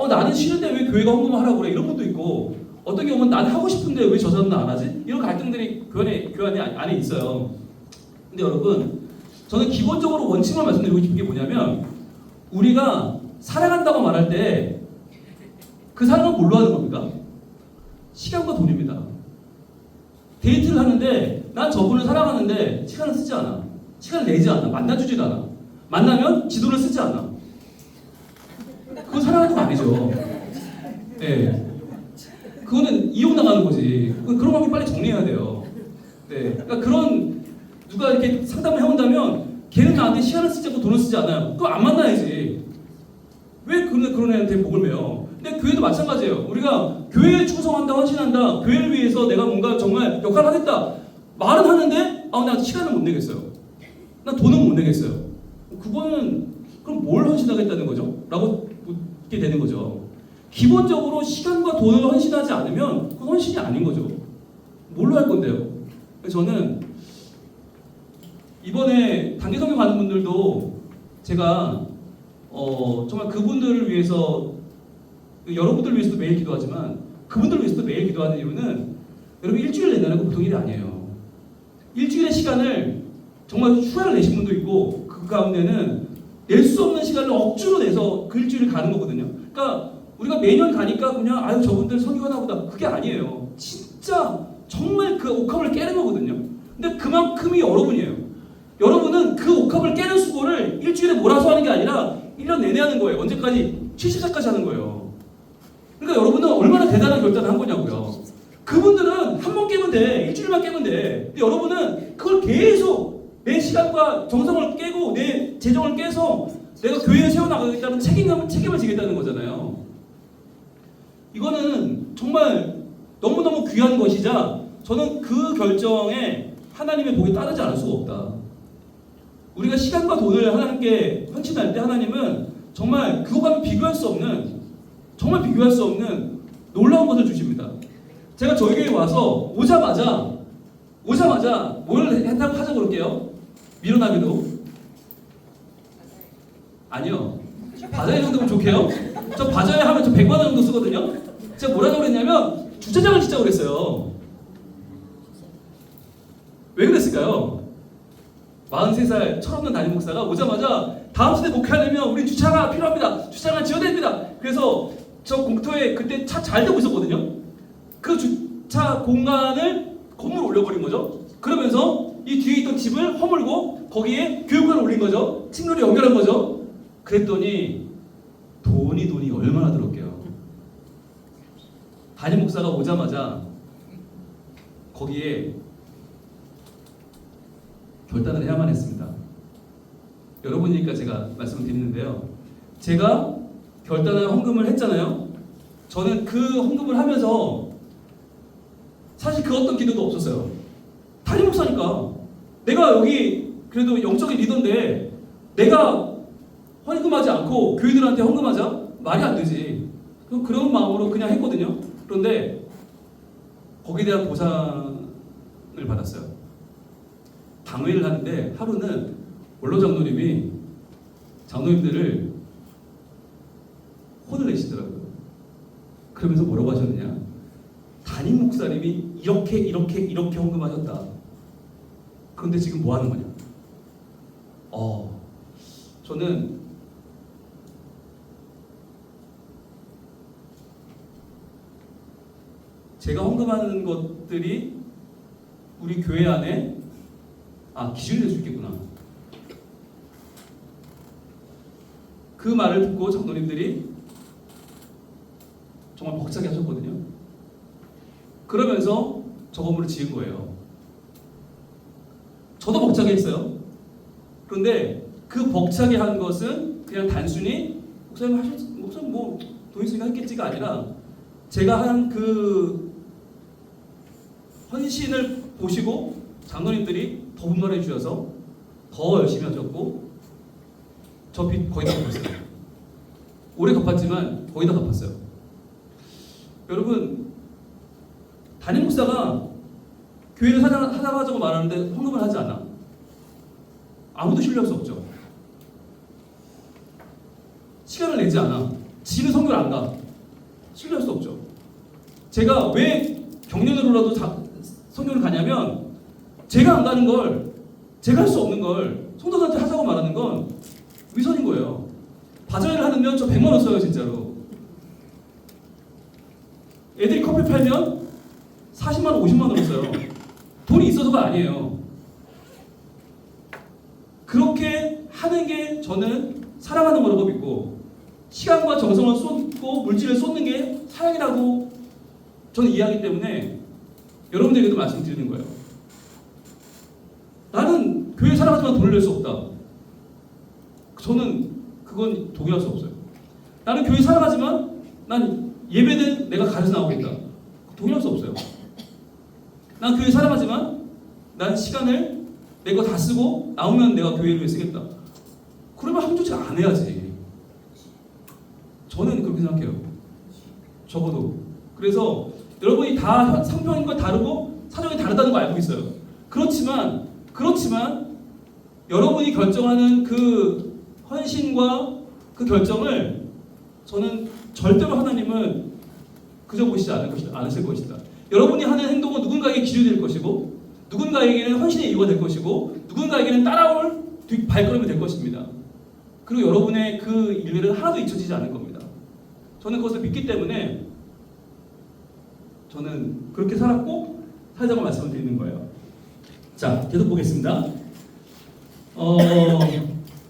나는 싫은데 왜 교회가 헌금을 하라고 그래, 이런 분도 있고, 어떤 경우는 나는 하고 싶은데 왜 저 사람은 안 하지? 이런 갈등들이 교회 안에 있어요. 근데 여러분, 저는 기본적으로 원칙만 말씀드리고 싶은 게 뭐냐면, 우리가 사랑한다고 말할 때 그 사랑은 뭘로 하는 겁니까? 시간과 돈입니다. 데이트를 하는데 난 저분을 사랑하는데 시간을 쓰지 않아. 시간을 내지 않아. 만나주지도 않아. 만나면 지도를 쓰지 않아. 그건 사랑하는 거 아니죠. 네, 예. 그거는 이용당하는 거지. 그런 관계 빨리 정리해야 돼요. 네. 그러니까 그런 누가 이렇게 상담을 해온다면 걔는 나한테 시간을 쓰지 않고 돈을 쓰지 않아요. 그거 안 만나야지. 왜 그런 애한테 목을 매요? 근데 교회도 마찬가지예요. 우리가 교회에 충성한다, 헌신한다, 교회를 위해서 내가 뭔가 정말 역할을 하겠다. 말은 하는데 나 시간을 못 내겠어요. 나 돈은 못 내겠어요. 그거는 그럼 뭘 헌신하겠다는 거죠? 라고 묻게 되는 거죠. 기본적으로 시간과 돈을 헌신하지 않으면 그건 헌신이 아닌 거죠. 뭘로 할 건데요? 그래서 저는 이번에 단기 성경 가는 분들도 제가 정말 그분들을 위해서 여러분들을 위해서도 매일 기도하지만 그분들을 위해서도 매일 기도하는 이유는 여러분 일주일 낸다는 거 보통 일이 아니에요. 일주일의 시간을 정말 휴가를 내신 분도 있고 그 가운데는 낼 수 없는 시간을 억지로 내서 그 일주일을 가는 거거든요. 그러니까 우리가 매년 가니까 그냥 아유 저분들 성교하나 보다 그게 아니에요. 진짜 정말 그 옥합을 깨는 거거든요. 근데 그만큼이 여러분이에요. 여러분은 그 옥합을 깨는 수고를 일주일에 몰아서 하는 게 아니라 1년 내내 하는 거예요. 언제까지? 70살까지 하는 거예요. 그러니까 여러분은 얼마나 대단한 결단을 한 거냐고요. 그분들은 한 번 깨면 돼. 일주일만 깨면 돼. 근데 여러분은 그걸 계속 내 시간과 정성을 깨고 내 재정을 깨서 내가 교회에 세워나가겠다는 책임을 지겠다는 거잖아요. 이거는 정말 너무너무 귀한 것이자 저는 그 결정에 하나님의 복이 따르지 않을 수가 없다. 우리가 시간과 돈을 하나님께 헌신할 때 하나님은 정말 그것과는 비교할 수 없는 정말 비교할 수 없는 놀라운 것을 주십니다. 제가 저희 교회에 와서 오자마자 뭘 했다고 하자고 그럴게요. 밀어나기도 아니요. 바자회 정도면 좋게요. 저 바자회 하면 저 100만 원 정도 쓰거든요. 제가 뭐라고 그랬냐면 주차장을 짓자고 그랬어요. 왜 그랬을까요? 43살 철없는 담임 목사가 오자마자 다음 세대 목회하려면 우리 주차가 필요합니다. 주차장을 지어야 됩니다. 그래서 저 공터에 그때 차 잘 되고 있었거든요. 그 주차 공간을 건물 올려버린 거죠. 그러면서 이 뒤에 있던 집을 허물고 거기에 교육관을 올린 거죠. 친구를 연결한 거죠. 그랬더니 돈이 얼마나 들었게요. 담임 목사가 오자마자 거기에 결단을 해야만 했습니다. 여러분이니까 제가 말씀을 드리는데요. 제가 결단을 헌금을 했잖아요. 저는 그 헌금을 하면서 사실 그 어떤 기도도 없었어요. 담임 목사니까 내가 여기 그래도 영적인 리더인데 내가 헌금하지 않고 교인들한테 헌금하자? 말이 안 되지. 그런 마음으로 그냥 했거든요. 그런데 거기에 대한 보상을 받았어요. 당회를 하는데 하루는 원로 장로님이 장로님들을 혼을 내시더라고요. 그러면서 뭐라고 하셨느냐? 담임 목사님이 이렇게 헌금하셨다. 그런데 지금 뭐 하는 거냐? 저는 제가 헌금하는 것들이 우리 교회 안에 기준이 될 수 있겠구나. 그 말을 듣고 장로님들이 정말 벅차게 하셨거든요. 그러면서 저 건물을 지은 거예요. 저도 벅차게 했어요. 그런데 그 벅차게 한 것은 그냥 단순히 목사님 뭐 돈 있으니까 했겠지가 아니라 제가 한 그 헌신을 보시고 장로님들이 더 분발해 주셔서 더 열심히 하셨고 저 빚 거의 다 갚았어요. 오래 갚았지만 거의 다 갚았어요. 여러분 담임 목사가 교회를 사장하자고 말하는데 헌금을 하지 않아. 아무도 신뢰할 수 없죠. 시간을 내지 않아. 지는 성교를 안 가. 신뢰할 수 없죠. 제가 왜 경련으로라도 성교를 가냐면 제가 안 가는 걸, 제가 할 수 없는 걸 성도들한테 하자고 말하는 건 위선인 거예요. 바자회를 하면 저 100만 원 써요 진짜로. 애들이 커피 팔면 40만 원, 50만 원 써요. 돈이 있어서가 아니에요. 그렇게 하는 게 저는 사랑하는 거라고 믿고 시간과 정성을 쏟고 물질을 쏟는 게 사랑이라고 저는 이해하기 때문에 여러분들에게도 말씀드리는 거예요. 나는 교회 사랑하지만 돈을 낼 수 없다. 저는 그건 동의할 수 없어요. 나는 교회 사랑하지만 난 예배는 내가 가려서 나오겠다. 동의할 수 없어요. 난 교회 사랑하지만 난 시간을 내 거 다 쓰고 나오면 내가 교회를 위해 쓰겠다. 그러면 한조치 안 해야지. 저는 그렇게 생각해요. 적어도. 그래서 여러분이 다 상편과 다르고 사정이 다르다는 거 알고 있어요. 그렇지만 여러분이 결정하는 그 헌신과 그 결정을 저는 절대로 하나님은 그저 보시지 않으실 것이다. 여러분이 하는 행동은 누군가에게 기준이 될 것이고 누군가에게는 헌신의 이유가 될 것이고 누군가에게는 따라올 발걸음이 될 것입니다. 그리고 여러분의 그 일들은 하나도 잊혀지지 않을 겁니다. 저는 그것을 믿기 때문에 저는 그렇게 살았고 살자고 말씀을 드리는 거예요. 자, 계속 보겠습니다.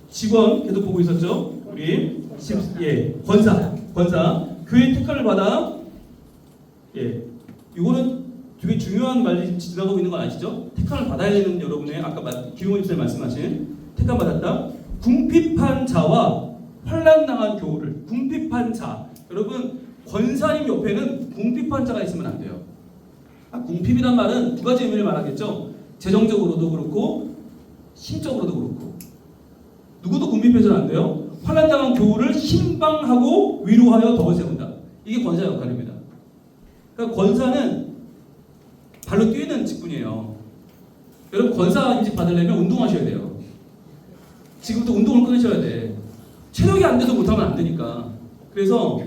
직원 계속 보고 있었죠? 우리 권사 교회 특권을 받아 이거는 되게 중요한 말이 지나가고 있는 건 아시죠? 택함을 받아야 되는 여러분의 아까 김용훈 집사님 말씀하신 택함 받았다. 궁핍한 자와 환난당한 교우를 궁핍한 자 여러분 권사님 옆에는 궁핍한 자가 있으면 안 돼요. 궁핍이란 말은 두 가지 의미를 말하겠죠. 재정적으로도 그렇고 심적으로도 그렇고 누구도 궁핍해서는 안 돼요. 환난당한 교우를 신방하고 위로하여 더 세운다. 이게 권사 역할입니다. 그러니까 권사는 발로 뛰는 직분이에요. 여러분 권사 인직 받으려면 운동하셔야 돼요. 지금부터 운동을 끊으셔야 돼. 체력이 안 돼서 못하면 안 되니까. 그래서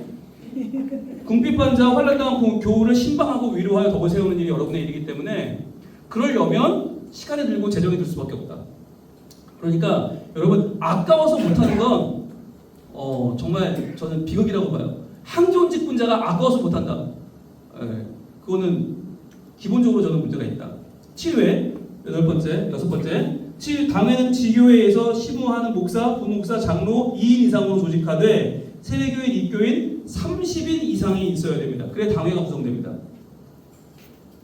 궁핍한 자 환난당한 교우를 신방하고 위로하여 덕을 세우는 일이 여러분의 일이기 때문에 그러려면 시간이 들고 재정이 들 수밖에 없다. 그러니까 여러분 아까워서 못하는 건 정말 저는 비극이라고 봐요. 한존 직분자가 아까워서 못한다. 그거는 기본적으로 저는 문제가 있다. 7회 여섯 번째 당회는 지교회에서 시무하는 목사, 부목사, 장로 2인 이상으로 조직하되 세례교인, 입교인 30인 이상이 있어야 됩니다. 그래 당회가 구성됩니다.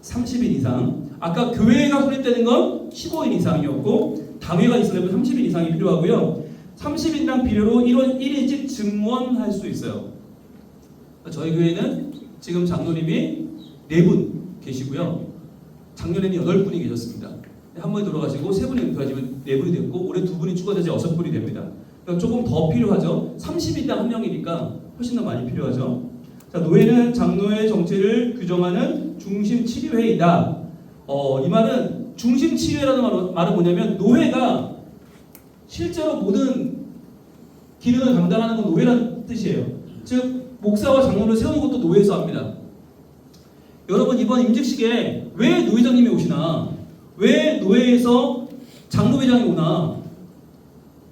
30인 이상. 아까 교회가 설립되는 건 15인 이상이었고 당회가 있으려면 30인 이상이 필요하고요. 30인당 비례로 1인씩 증원할 수 있어요. 저희 교회는 지금 장로님이 4분 계시고요. 작년에는 8분이 계셨습니다. 한 분이 돌아가시고 3분이 은퇴하시면 4분이 됐고 올해 2분이 추가돼서 6분이 됩니다. 그러니까 조금 더 필요하죠. 30인당 1명이니까 훨씬 더 많이 필요하죠. 자, 노회는 장로의 정체를 규정하는 중심 치료회이다. 이 말은 중심 치료회라는 말은 뭐냐면 노회가 실제로 모든 기능을 감당하는 건 노회라는 뜻이에요. 즉 목사와 장로를 세우는 것도 노회에서 합니다. 여러분 이번 임직식에 왜 노회장님이 오시나? 왜 노회에서 장로회장이 오나?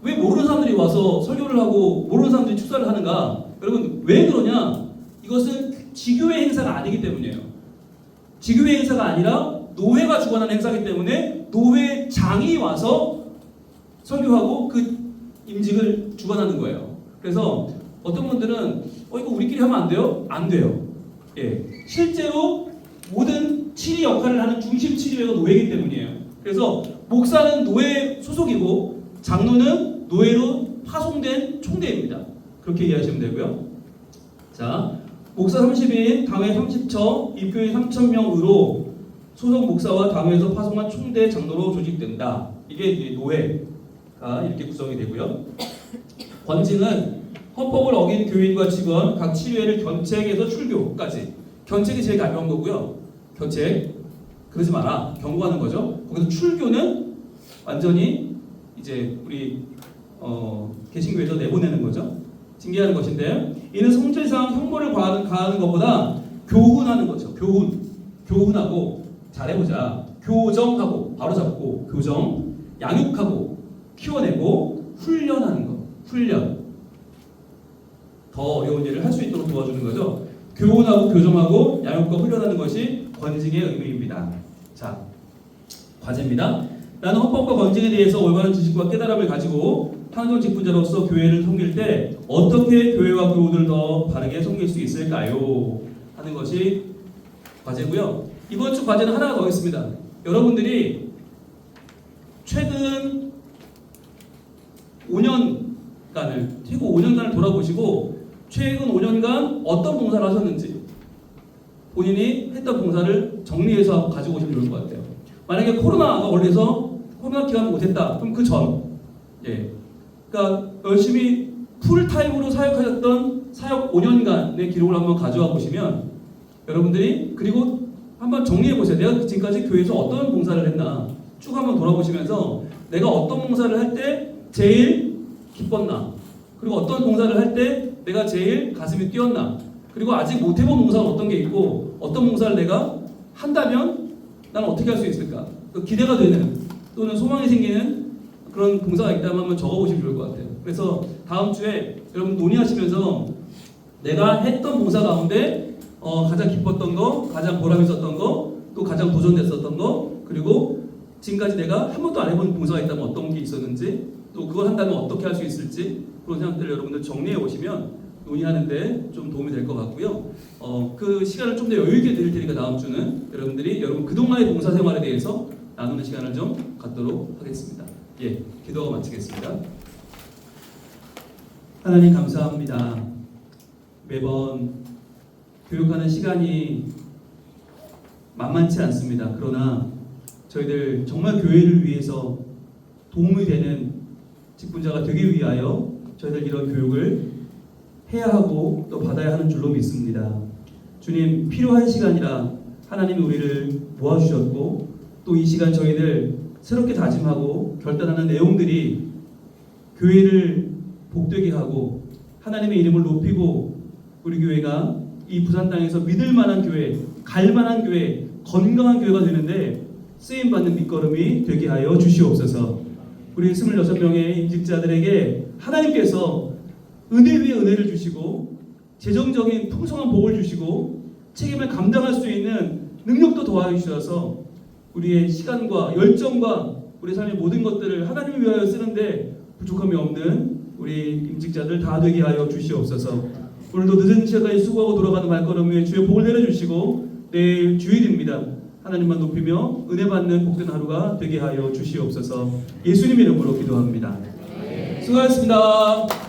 왜 모르는 사람들이 와서 설교를 하고 모르는 사람들이 축사를 하는가? 여러분 왜 그러냐? 이것은 지교회 행사가 아니기 때문이에요. 지교회 행사가 아니라 노회가 주관하는 행사이기 때문에 노회장이 와서 설교하고 그 임직을 주관하는 거예요. 그래서 어떤 분들은 이거 우리끼리 하면 안 돼요? 안 돼요. 실제로 모든 치리 역할을 하는 중심 치리회가 노회이기 때문이에요. 그래서 목사는 노회 소속이고 장로는 노회로 파송된 총대입니다. 그렇게 이해하시면 되고요. 자, 목사 30인, 당회 30처, 입교인 3,000명으로 소속 목사와 당회에서 파송한 총대 장로로 조직된다. 이게 노회가 이렇게 구성이 되고요. 권징은 헌법을 어긴 교인과 직원, 각 치료회를 견책에서 출교까지. 견책이 제일 가벼운 거고요. 견책 그러지 마라 경고하는 거죠. 거기서 출교는 완전히 이제 우리 개신교에서 내보내는 거죠. 징계하는 것인데 이는 성질상 형벌을 가하는 것보다 교훈하는 거죠. 교훈하고 잘해보자. 교정하고 바로잡고 교정, 양육하고 키워내고 훈련하는 거. 훈련. 더 어려운 일을 할 수 있도록 도와주는 거죠. 교훈하고 교정하고 양육과 훈련하는 것이 권징의 의미입니다. 자, 과제입니다. 나는 헌법과 권징에 대해서 올바른 지식과 깨달음을 가지고 한정 직분자로서 교회를 섬길 때 어떻게 교회와 교우들을 더 바르게 섬길 수 있을까요? 하는 것이 과제고요. 이번 주 과제는 하나가 더 있습니다. 여러분들이 최근 5년간을 최고 5년간을 돌아보시고 최근 5년간 어떤 봉사를 하셨는지 본인이 했던 봉사를 정리해서 가지고 오시면 좋을 것 같아요. 만약에 코로나가 걸려서 코로나 기간을 못했다. 그럼 그 전, 그러니까 열심히 풀타임으로 사역하셨던 사역 5년간의 기록을 한번 가져와 보시면 여러분들이 그리고 한번 정리해 보세요. 내가 지금까지 교회에서 어떤 봉사를 했나 쭉 한번 돌아보시면서 내가 어떤 봉사를 할 때 제일 기뻤나, 그리고 어떤 봉사를 할 때 내가 제일 가슴이 뛰었나, 그리고 아직 못 해본 봉사는 어떤 게 있고 어떤 봉사를 내가 한다면 나는 어떻게 할 수 있을까, 기대가 되는 또는 소망이 생기는 그런 봉사가 있다면 한번 적어보시면 좋을 것 같아요. 그래서 다음 주에 여러분 논의하시면서 내가 했던 봉사 가운데 가장 기뻤던 거, 가장 보람 있었던 거, 또 가장 도전됐었던 거, 그리고 지금까지 내가 한 번도 안 해본 봉사가 있다면 어떤 게 있었는지, 또 그걸 한다면 어떻게 할 수 있을지, 그런 생각들을 여러분들 정리해 오시면 논의하는데 좀 도움이 될 것 같고요. 그 시간을 좀 더 여유 있게 드릴 테니까 다음 주는 여러분들이 여러분 그동안의 봉사 생활에 대해서 나누는 시간을 좀 갖도록 하겠습니다. 예, 기도하고 마치겠습니다. 하나님 감사합니다. 매번 교육하는 시간이 만만치 않습니다. 그러나 저희들 정말 교회를 위해서 도움이 되는 직분자가 되기 위하여 저희들 이런 교육을 해야 하고 또 받아야 하는 줄로 믿습니다. 주님, 필요한 시간이라 하나님이 우리를 모아주셨고 또 이 시간 저희들 새롭게 다짐하고 결단하는 내용들이 교회를 복되게 하고 하나님의 이름을 높이고 우리 교회가 이 부산 땅에서 믿을 만한 교회, 갈 만한 교회, 건강한 교회가 되는데 쓰임받는 밑거름이 되게 하여 주시옵소서. 우리 26명의 임직자들에게 하나님께서 은혜 위에 은혜를 주시고 재정적인 풍성한 복을 주시고 책임을 감당할 수 있는 능력도 더하여 주셔서 우리의 시간과 열정과 우리 삶의 모든 것들을 하나님을 위하여 쓰는데 부족함이 없는 우리 임직자들 다 되게 하여 주시옵소서. 오늘도 늦은 시간까지 수고하고 돌아가는 발걸음 위에 주의 복을 내려주시고 내일 주일입니다. 하나님만 높이며 은혜 받는 복된 하루가 되게 하여 주시옵소서. 예수님 이름으로 기도합니다. 수고하셨습니다.